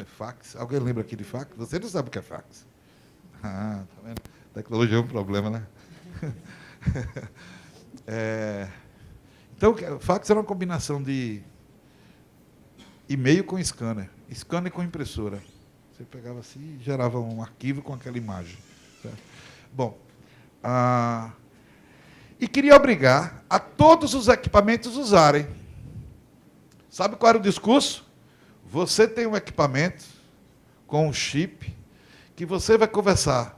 fax, alguém lembra aqui de fax? Você não sabe o que é fax. Ah, tá vendo? Tecnologia é um problema, né? Então, fax era uma combinação de e-mail com scanner com impressora. Você pegava assim e gerava um arquivo com aquela imagem. Certo? Bom, e queria obrigar a todos os equipamentos usarem. Sabe qual era o discurso? Você tem um equipamento com um chip que você vai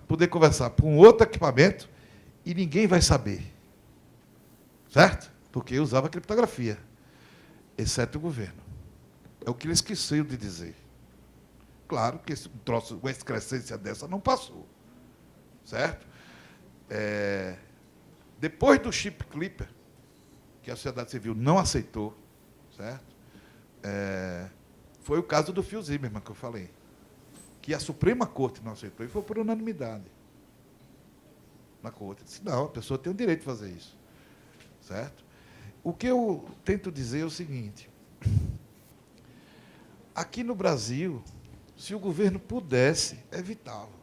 poder conversar com outro equipamento e ninguém vai saber. Certo? Porque usava criptografia, exceto o governo. É o que eles esqueceram de dizer. Claro que esse troço, uma excrescência dessa não passou. Certo? Depois do chip Clipper, que a sociedade civil não aceitou, certo? Foi o caso do Phil Zimmermann, que eu falei, que a Suprema Corte não aceitou, e foi por unanimidade. Na Corte disse, não, a pessoa tem o direito de fazer isso. Certo? O que eu tento dizer é o seguinte, aqui no Brasil, se o governo pudesse, evitava.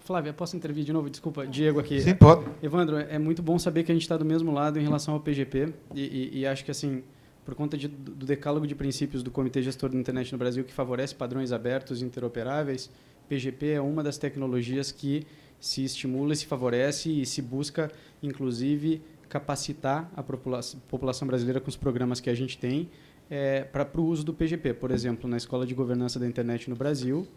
Flávia, posso intervir de novo? Desculpa, Diego aqui. Sim, pode. Evandro, é muito bom saber que a gente está do mesmo lado em relação ao PGP e acho que, assim, por conta do decálogo de princípios do Comitê Gestor da Internet no Brasil, que favorece padrões abertos e interoperáveis, PGP é uma das tecnologias que se estimula e se favorece e se busca, inclusive, capacitar a população brasileira com os programas que a gente tem para o uso do PGP. Por exemplo, na Escola de Governança da Internet no Brasil,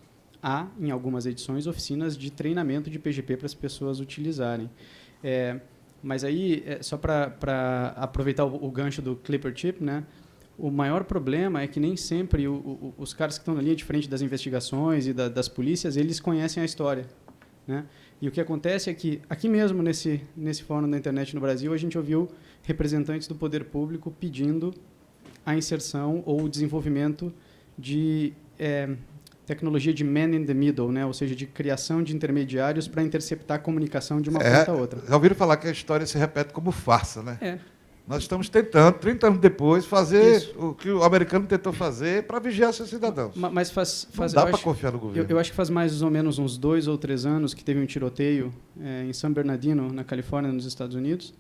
há, em algumas edições, oficinas de treinamento de PGP para as pessoas utilizarem. Mas aí, só para aproveitar o gancho do Clipper Chip, né, o maior problema é que nem sempre os caras que estão na linha de frente das investigações e das polícias, eles conhecem a história. Né? E o que acontece é que, aqui mesmo, nesse fórum da internet no Brasil, a gente ouviu representantes do poder público pedindo a inserção ou o desenvolvimento de tecnologia de man in the middle, né? Ou seja, de criação de intermediários para interceptar a comunicação de uma ponta a outra. Já ouviram falar que a história se repete como farsa, né? Nós estamos tentando, 30 anos depois, fazer o que o americano tentou fazer para vigiar seus cidadãos. Mas não dá para confiar no governo. Eu acho que faz mais ou menos uns 2 ou 3 anos que teve um tiroteio em San Bernardino, na Califórnia, nos Estados Unidos,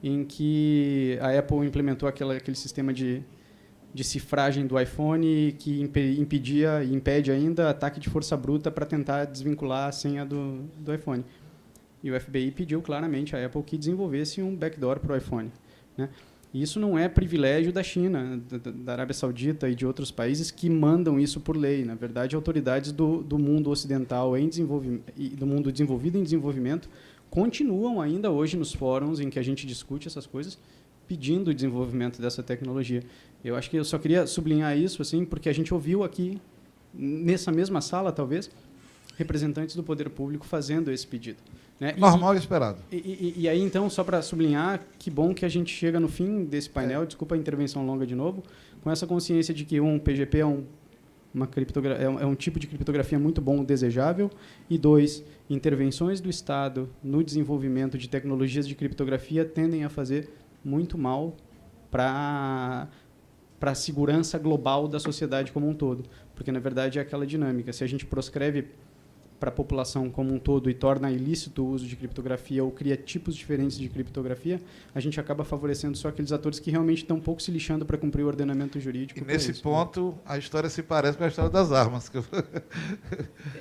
em que a Apple implementou aquele sistema de cifragem do iPhone que impedia e impede ainda ataque de força bruta para tentar desvincular a senha do iPhone. E o FBI pediu claramente à Apple que desenvolvesse um backdoor para o iPhone. Né? E isso não é privilégio da China, da Arábia Saudita e de outros países que mandam isso por lei. Na verdade, autoridades do mundo ocidental e do mundo desenvolvido em desenvolvimento continuam ainda hoje nos fóruns em que a gente discute essas coisas, pedindo o desenvolvimento dessa tecnologia. Eu acho que eu só queria sublinhar isso, assim, porque a gente ouviu aqui, nessa mesma sala, talvez, representantes do poder público fazendo esse pedido. Né? Normal e esperado. E aí, então, só para sublinhar, que bom que a gente chega no fim desse painel, desculpa a intervenção longa de novo, com essa consciência de que, PGP é um tipo de criptografia muito bom, desejável, e 2, intervenções do Estado no desenvolvimento de tecnologias de criptografia tendem a fazer muito mal para a segurança global da sociedade como um todo. Porque, na verdade, é aquela dinâmica. Se a gente proscreve para a população como um todo e torna ilícito o uso de criptografia ou cria tipos diferentes de criptografia, a gente acaba favorecendo só aqueles atores que realmente estão um pouco se lixando para cumprir o ordenamento jurídico. E nesse isso, ponto, né? A história se parece com a história das armas.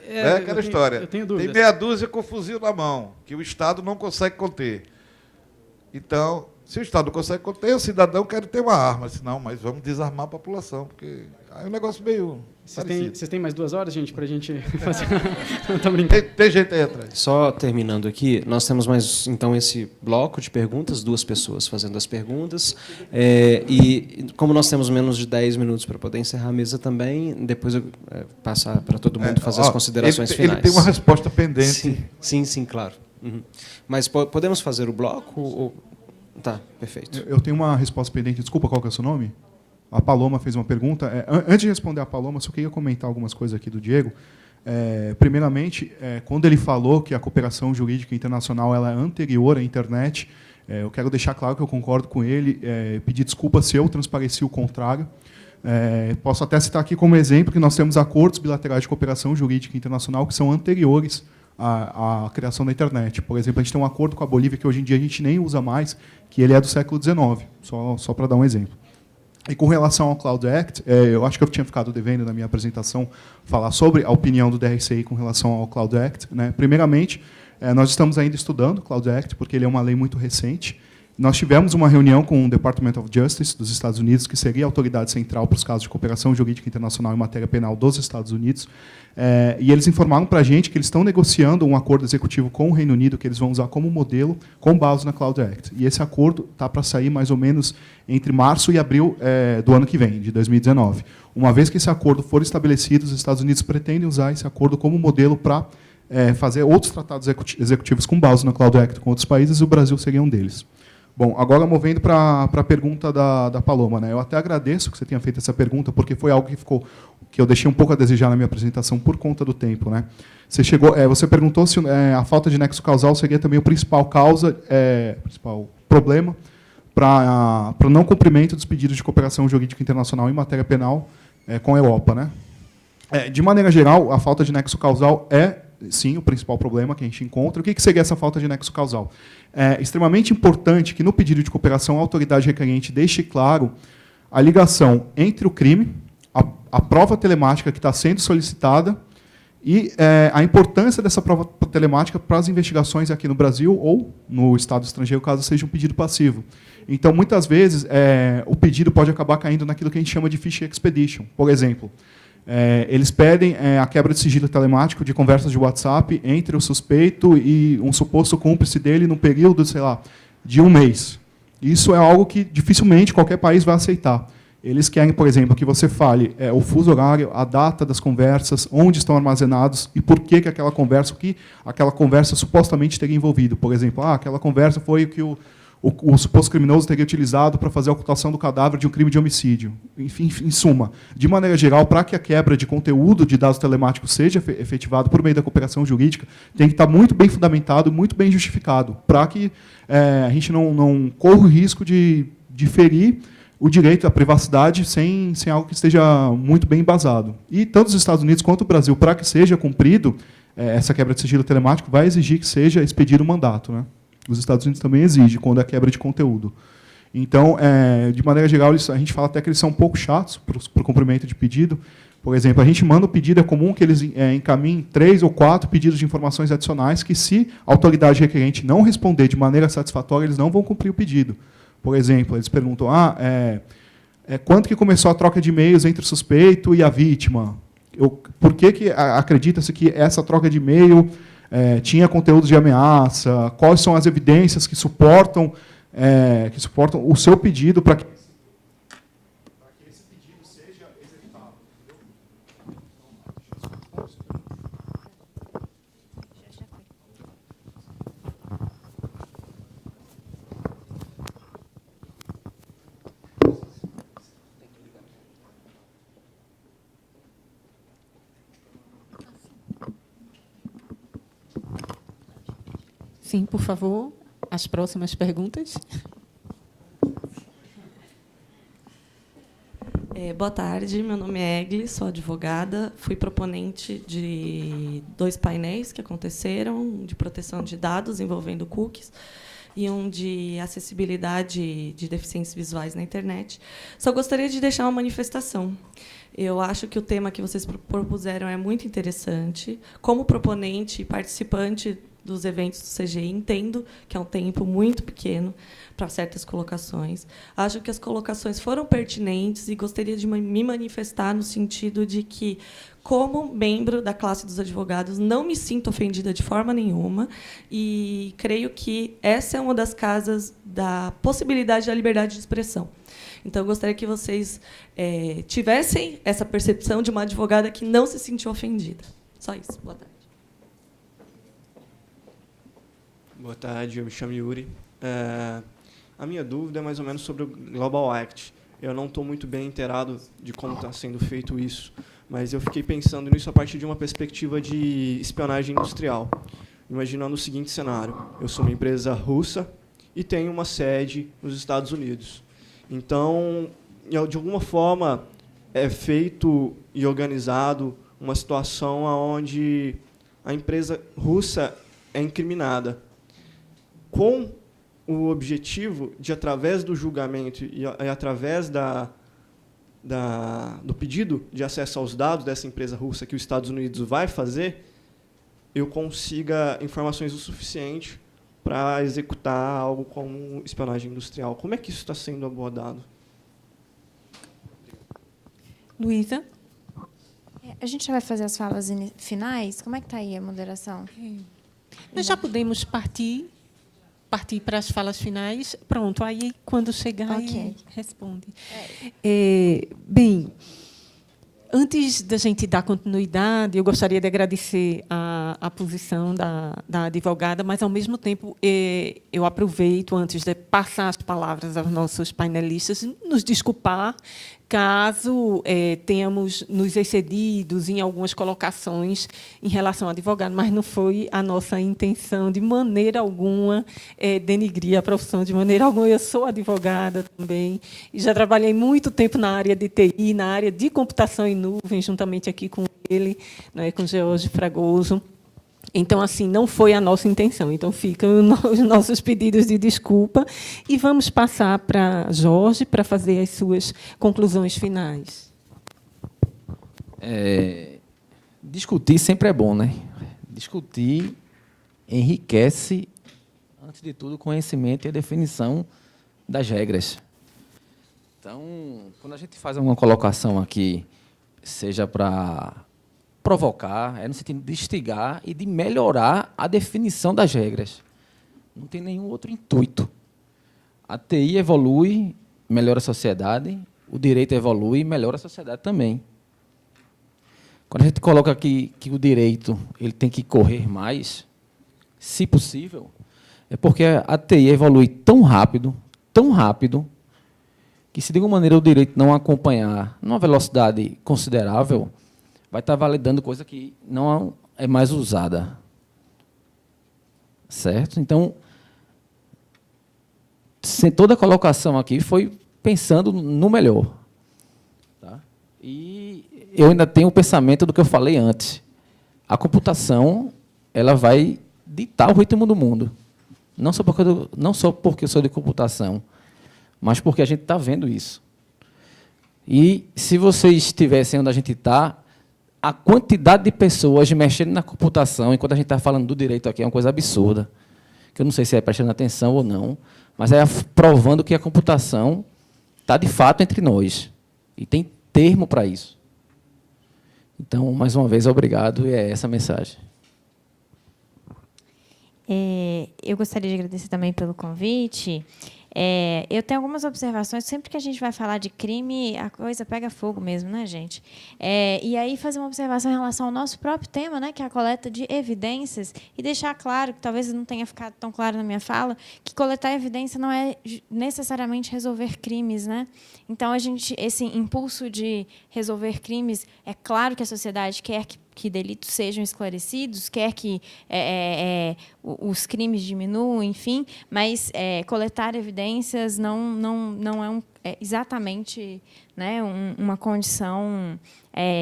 É aquela história. Eu tenho dúvidas. Tem meia dúzia com fuzil na mão, que o Estado não consegue conter. Então, se o Estado não consegue conter, o cidadão quer ter uma arma. Não, mas vamos desarmar a população, porque é um negócio meio Vocês têm mais 2 horas, gente, para a gente fazer... Não, tô brincando. Tem gente aí atrás. Só terminando aqui, nós temos mais, então, esse bloco de perguntas, 2 pessoas fazendo as perguntas, e como nós temos menos de 10 minutos para poder encerrar a mesa também, depois eu passar para todo mundo fazer as considerações finais. Ele tem uma resposta pendente. Sim, claro. Uhum. Mas podemos fazer o bloco? Tá, perfeito. Eu tenho uma resposta pendente. Desculpa, qual que é o seu nome? A Paloma fez uma pergunta. Antes de responder a Paloma, só queria comentar algumas coisas aqui do Diego. Primeiramente, quando ele falou que a cooperação jurídica internacional ela é anterior à internet, eu quero deixar claro que eu concordo com ele, pedir desculpa se eu transpareci o contrário. Posso até citar aqui como exemplo que nós temos acordos bilaterais de cooperação jurídica internacional que são anteriores à criação da internet. Por exemplo, a gente tem um acordo com a Bolívia que hoje em dia a gente nem usa mais, que ele é do século XIX, só para dar um exemplo. E com relação ao Cloud Act, eu acho que eu tinha ficado devendo na minha apresentação falar sobre a opinião do DRCI com relação ao Cloud Act, né? Primeiramente, nós estamos ainda estudando o Cloud Act, porque ele é uma lei muito recente. Nós tivemos uma reunião com o Department of Justice dos Estados Unidos, que seria a autoridade central para os casos de cooperação jurídica internacional em matéria penal dos Estados Unidos, e eles informaram para a gente que eles estão negociando um acordo executivo com o Reino Unido, que eles vão usar como modelo, com base na Cloud Act. E esse acordo está para sair mais ou menos entre março e abril do ano que vem, de 2019. Uma vez que esse acordo for estabelecido, os Estados Unidos pretendem usar esse acordo como modelo para fazer outros tratados executivos com base na Cloud Act com outros países, e o Brasil seria um deles. Bom, agora movendo para a pergunta da Paloma, né? Eu até agradeço que você tenha feito essa pergunta, porque foi algo que eu deixei um pouco a desejar na minha apresentação por conta do tempo, né? Você perguntou se a falta de nexo causal seria também o principal principal problema para o não cumprimento dos pedidos de cooperação jurídica internacional em matéria penal com a Europa, né? De maneira geral, a falta de nexo causal é, sim, o principal problema que a gente encontra. O que seria essa falta de nexo causal? É extremamente importante que, no pedido de cooperação, a autoridade requerente deixe claro a ligação entre o crime, a prova telemática que está sendo solicitada e a importância dessa prova telemática para as investigações aqui no Brasil ou no Estado estrangeiro, caso seja um pedido passivo. Então, muitas vezes, o pedido pode acabar caindo naquilo que a gente chama de phishing expedition. Por exemplo, eles pedem a quebra de sigilo telemático de conversas de WhatsApp entre o suspeito e um suposto cúmplice dele num período, sei lá, de 1 mês. Isso é algo que dificilmente qualquer país vai aceitar. Eles querem, por exemplo, que você fale o fuso horário, a data das conversas, onde estão armazenados e por que aquela conversa supostamente teria envolvido. Por exemplo, aquela conversa foi o que o suposto criminoso teria utilizado para fazer a ocultação do cadáver de um crime de homicídio. Enfim, em suma, de maneira geral, para que a quebra de conteúdo de dados telemáticos seja efetivada por meio da cooperação jurídica, tem que estar muito bem fundamentado, muito bem justificado, para que a gente não corra o risco de ferir o direito à privacidade sem algo que esteja muito bem embasado. E tanto os Estados Unidos quanto o Brasil, para que seja cumprido essa quebra de sigilo telemático, vai exigir que seja expedido o mandato, né? Os Estados Unidos também exigem, quando é quebra de conteúdo. Então, de maneira geral, a gente fala até que eles são um pouco chatos para o cumprimento de pedido. Por exemplo, a gente manda o pedido, é comum que eles encaminhem 3 ou 4 pedidos de informações adicionais que, se a autoridade requerente não responder de maneira satisfatória, eles não vão cumprir o pedido. Por exemplo, eles perguntam quando que começou a troca de e-mails entre o suspeito e a vítima? Por que acredita-se que essa troca de e-mail tinha conteúdo de ameaça? Quais são as evidências que suportam o seu pedido para que esse pedido seja executado? Sim, por favor, as próximas perguntas. Boa tarde, meu nome é Egli, sou advogada. Fui proponente de 2 painéis que aconteceram, um de proteção de dados envolvendo cookies e um de acessibilidade de deficientes visuais na internet. Só gostaria de deixar uma manifestação. Eu acho que o tema que vocês propuseram é muito interessante. Como proponente e participante dos eventos do CGI, entendo que é um tempo muito pequeno para certas colocações. Acho que as colocações foram pertinentes e gostaria de me manifestar no sentido de que, como membro da classe dos advogados, não me sinto ofendida de forma nenhuma e creio que essa é uma das casas da possibilidade da liberdade de expressão. Então, eu gostaria que vocês tivessem essa percepção de uma advogada que não se sentiu ofendida. Só isso. Boa tarde. Boa tarde, eu me chamo Yuri. A minha dúvida é mais ou menos sobre o Global Act. Eu não estou muito bem inteirado de como está sendo feito isso, mas eu fiquei pensando nisso a partir de uma perspectiva de espionagem industrial. Imaginando o seguinte cenário: eu sou uma empresa russa e tenho uma sede nos Estados Unidos. Então, de alguma forma, é feito e organizado uma situação onde a empresa russa é incriminada, com o objetivo de, através do julgamento e através do pedido de acesso aos dados dessa empresa russa que os Estados Unidos vai fazer, eu consiga informações o suficiente para executar algo como espionagem industrial. Como é que isso está sendo abordado? Luísa? A gente já vai fazer as falas finais? Como é que está aí a moderação? Nós já podemos partir para as falas finais. Pronto, aí, quando chegar, responde. Bem, antes da gente dar continuidade, eu gostaria de agradecer a posição da advogada, mas, ao mesmo tempo, eu aproveito, antes de passar as palavras aos nossos painelistas, nos desculpar caso tenhamos nos excedidos em algumas colocações em relação ao advogado, mas não foi a nossa intenção, de maneira alguma, denigrir a profissão, de maneira alguma. Eu sou advogada também, e já trabalhei muito tempo na área de TI, na área de computação em nuvem, juntamente aqui com ele, né, com o George Fragoso. Então, assim, não foi a nossa intenção. Então, ficam os nossos pedidos de desculpa e vamos passar para Jorge para fazer as suas conclusões finais. Discutir sempre é bom, né? Discutir enriquece, antes de tudo, o conhecimento e a definição das regras. Então, quando a gente faz alguma colocação aqui, seja para provocar, no sentido de instigar e de melhorar a definição das regras. Não tem nenhum outro intuito. A TI evolui, melhora a sociedade, o direito evolui, melhora a sociedade também. Quando a gente coloca aqui que o direito ele tem que correr mais, se possível, é porque a TI evolui tão rápido, que, se de alguma maneira o direito não acompanhar numa velocidade considerável, vai estar validando coisa que não é mais usada. Certo? Então, toda a colocação aqui foi pensando no melhor. Tá? E eu ainda tenho o pensamento do que eu falei antes. A computação ela vai ditar o ritmo do mundo. Não só porque eu sou de computação, mas porque a gente está vendo isso. E, se vocês estivessem onde a gente está, a quantidade de pessoas mexendo na computação, enquanto a gente está falando do direito aqui, é uma coisa absurda, que eu não sei se é prestando atenção ou não, mas é provando que a computação está, de fato, entre nós. E tem termo para isso. Então, mais uma vez, obrigado, e é essa a mensagem. Eu gostaria de agradecer também pelo convite. Eu tenho algumas observações. Sempre que a gente vai falar de crime, a coisa pega fogo mesmo, né, gente? E aí fazer uma observação em relação ao nosso próprio tema, né, que é a coleta de evidências, e deixar claro, que talvez não tenha ficado tão claro na minha fala, que coletar evidência não é necessariamente resolver crimes, né? Então, esse impulso de resolver crimes, é claro que a sociedade quer que que delitos sejam esclarecidos, quer que os crimes diminuam, enfim, mas coletar evidências não é exatamente, né, uma condição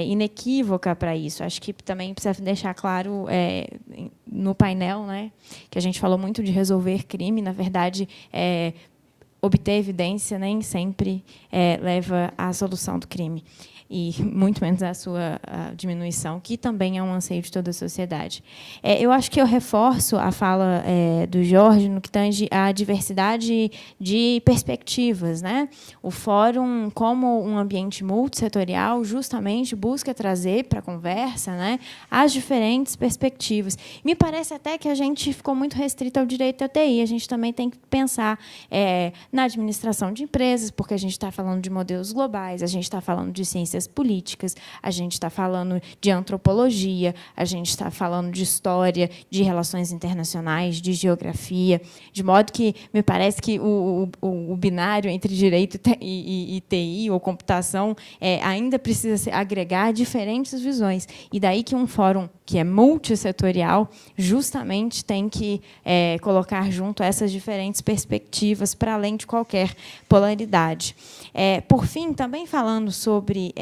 inequívoca para isso. Acho que também precisa deixar claro no painel, né, que a gente falou muito de resolver crime, na verdade, obter evidência nem sempre leva à solução do crime, e muito menos à sua diminuição, que também é um anseio de toda a sociedade. Eu acho que eu reforço a fala do Jorge no que tange à diversidade de perspectivas, né? O fórum, como um ambiente multissetorial, justamente busca trazer para a conversa, né, as diferentes perspectivas. Me parece até que a gente ficou muito restrito ao direito à TI. A gente também tem que pensar na administração de empresas, porque a gente está falando de modelos globais, a gente está falando de ciências políticas, a gente está falando de antropologia, a gente está falando de história, de relações internacionais, de geografia, de modo que me parece que o binário entre direito e TI, ou computação, ainda precisa agregar diferentes visões. E daí que um fórum que é multissetorial justamente tem que colocar junto essas diferentes perspectivas para além de qualquer polaridade. Por fim, também falando sobre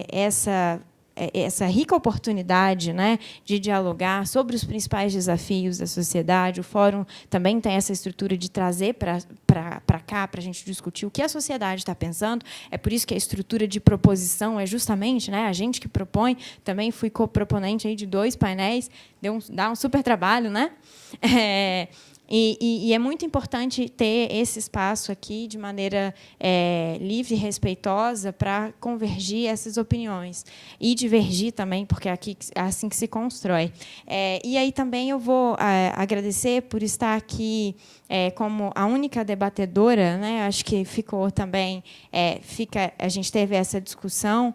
essa rica oportunidade, né, de dialogar sobre os principais desafios da sociedade, o fórum também tem essa estrutura de trazer para cá, para a gente discutir o que a sociedade está pensando. É por isso que a estrutura de proposição é justamente, né, a gente que propõe. Também fui coproponente aí de 2 painéis, dá um super trabalho, né? E é muito importante ter esse espaço aqui de maneira livre e respeitosa para convergir essas opiniões e divergir também, porque é assim que se constrói. E aí também eu vou agradecer por estar aqui como a única debatedora, né? Acho que ficou também a gente teve essa discussão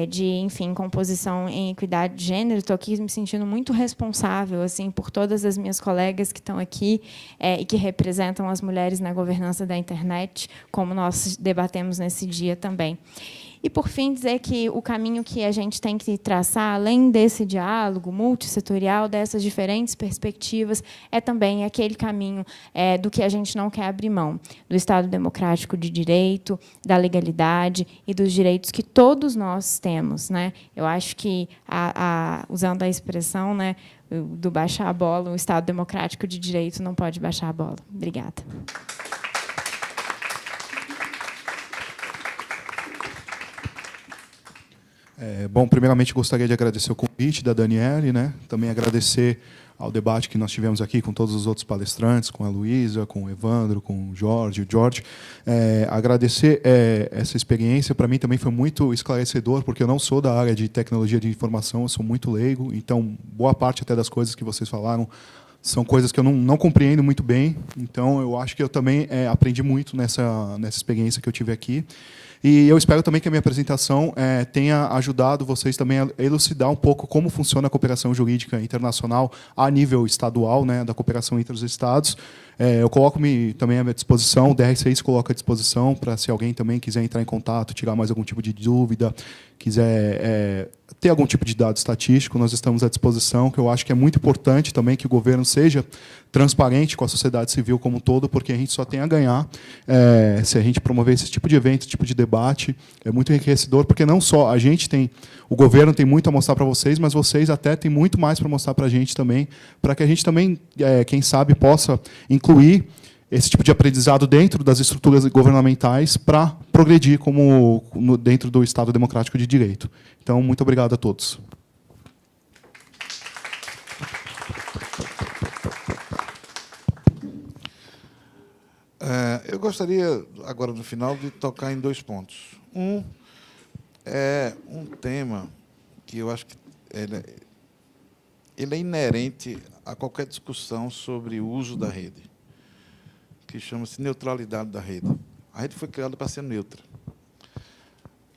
de, enfim, composição em equidade de gênero. Estou aqui me sentindo muito responsável, assim, por todas as minhas colegas que estão aqui e que representam as mulheres na governança da internet, como nós debatemos nesse dia também. E, por fim, dizer que o caminho que a gente tem que traçar, além desse diálogo multissetorial, dessas diferentes perspectivas, é também aquele caminho do que a gente não quer abrir mão, do Estado democrático de direito, da legalidade e dos direitos que todos nós temos, né? Eu acho que, usando a expressão, né, do baixar a bola, o Estado democrático de direito não pode baixar a bola. Obrigada. Bom, primeiramente gostaria de agradecer o convite da Daniele, né? Também agradecer ao debate que nós tivemos aqui com todos os outros palestrantes, com a Luísa, com o Evandro, com o Jorge. Agradecer essa experiência, para mim também foi muito esclarecedor, porque eu não sou da área de tecnologia de informação, eu sou muito leigo, então boa parte até das coisas que vocês falaram são coisas que eu não compreendo muito bem, então eu acho que eu também aprendi muito nessa experiência que eu tive aqui. E eu espero também que a minha apresentação tenha ajudado vocês também a elucidar um pouco como funciona a cooperação jurídica internacional a nível estadual, né, da cooperação entre os estados. Eu coloco-me também à minha disposição, o DRCI se coloca à disposição para, se alguém também quiser entrar em contato, tirar mais algum tipo de dúvida, quiser ter algum tipo de dado estatístico, nós estamos à disposição, que eu acho que é muito importante também que o governo seja transparente com a sociedade civil como um todo, porque a gente só tem a ganhar se a gente promover esse tipo de evento, esse tipo de debate. É muito enriquecedor, porque não só a gente tem, o governo tem muito a mostrar para vocês, mas vocês até têm muito mais para mostrar para a gente também, para que a gente também, quem sabe, possa incluir esse tipo de aprendizado dentro das estruturas governamentais para progredir dentro do Estado democrático de direito. Então, muito obrigado a todos. Eu gostaria, agora no final, de tocar em 2 pontos. Um é um tema que eu acho que ele é inerente a qualquer discussão sobre o uso da rede, que chama-se neutralidade da rede. A rede foi criada para ser neutra.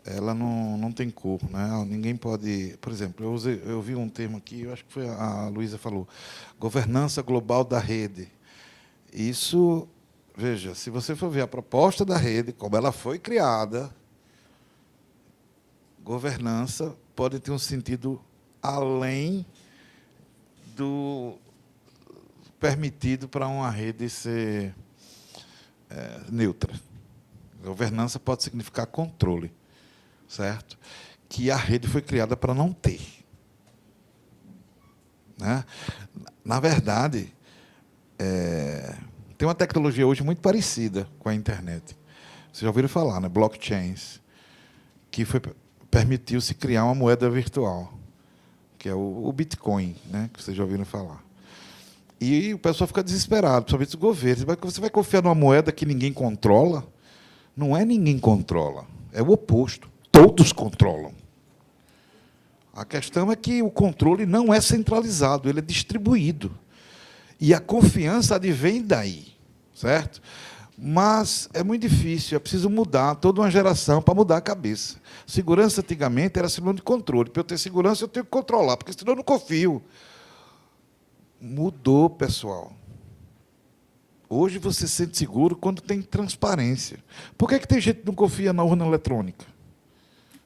Ela não tem cor, né? Ninguém pode... Por exemplo, eu vi um termo aqui, eu acho que foi a Luísa falou, governança global da rede. Isso, veja, se você for ver a proposta da rede, como ela foi criada, governança pode ter um sentido além do permitido para uma rede ser neutra. Governança pode significar controle, certo? Que a rede foi criada para não ter. Né? Na verdade, tem uma tecnologia hoje muito parecida com a internet. Vocês já ouviram falar, né? Blockchains, que permitiu-se criar uma moeda virtual, que é o Bitcoin, né? Que vocês já ouviram falar. E o pessoal fica desesperado, principalmente os governos. Você vai confiar numa moeda que ninguém controla? Não é ninguém controla, é o oposto. Todos controlam. A questão é que o controle não é centralizado, ele é distribuído. E a confiança advém daí, certo? Mas é muito difícil, é preciso mudar toda uma geração para mudar a cabeça. Segurança, antigamente, era sinônimo de controle. Para eu ter segurança, eu tenho que controlar, porque senão eu não confio. Mudou, pessoal. Hoje você se sente seguro quando tem transparência. Por que tem gente que não confia na urna eletrônica?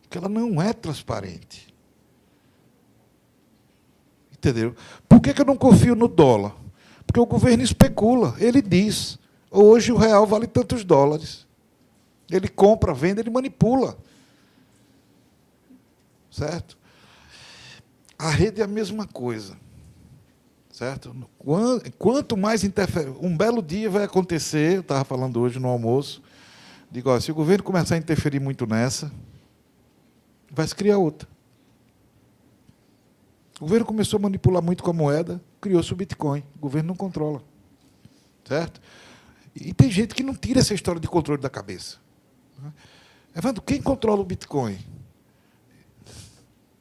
Porque ela não é transparente. Entendeu? Por que eu não confio no dólar? Porque o governo especula. Ele diz, hoje o real vale tantos dólares. Ele compra, vende, ele manipula. Certo? A rede é a mesma coisa. Certo? Quanto mais interferência... Um belo dia vai acontecer, eu estava falando hoje no almoço, digo, ó, se o governo começar a interferir muito nessa, vai se criar outra. O governo começou a manipular muito com a moeda, criou-se o Bitcoin. O governo não controla. Certo? E tem gente que não tira essa história de controle da cabeça. Evandro, quem controla o Bitcoin?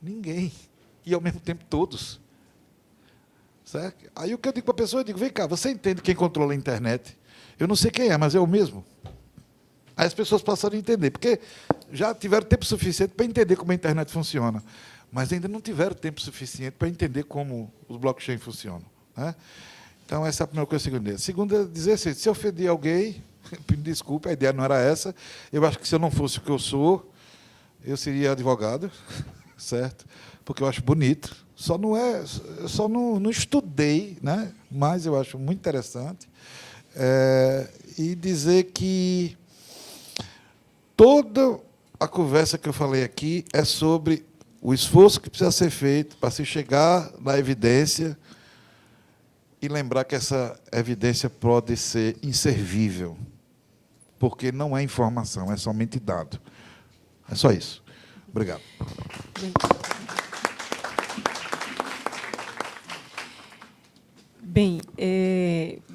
Ninguém. E, ao mesmo tempo, todos. Certo? Aí o que eu digo para a pessoa, eu digo, vem cá, você entende quem controla a internet? Eu não sei quem é, mas é o mesmo. Aí as pessoas passaram a entender, porque já tiveram tempo suficiente para entender como a internet funciona, mas ainda não tiveram tempo suficiente para entender como os blockchains funcionam. Né? Então, essa é a primeira coisa que eu digo. Segunda, dizer assim, se eu ofendi alguém, peço desculpa, a ideia não era essa. Eu acho que se eu não fosse o que eu sou, eu seria advogado, certo? Porque eu acho bonito. Só não estudei, né? Mas eu acho muito interessante. E dizer que toda a conversa que eu falei aqui é sobre o esforço que precisa ser feito para se chegar na evidência e lembrar que essa evidência pode ser inservível, porque não é informação, é somente dado. É só isso. Obrigado. Bem,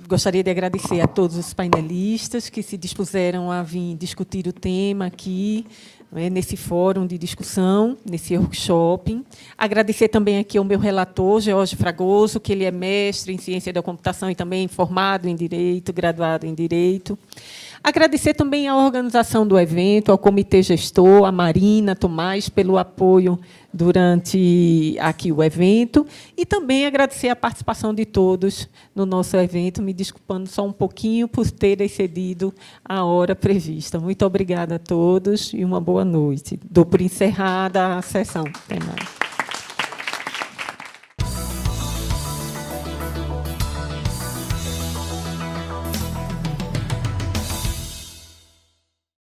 gostaria de agradecer a todos os painelistas que se dispuseram a vir discutir o tema aqui, nesse fórum de discussão, nesse workshop. Agradecer também aqui ao meu relator, Jorge Fragoso, que ele é mestre em Ciência da Computação e também formado em Direito, graduado em Direito. Agradecer também à organização do evento, ao comitê gestor, a Marina, Tomás, pelo apoio durante aqui o evento, e também agradecer a participação de todos no nosso evento, me desculpando só um pouquinho por ter excedido a hora prevista. Muito obrigada a todos e uma boa noite. Dou por encerrada a sessão. Até mais.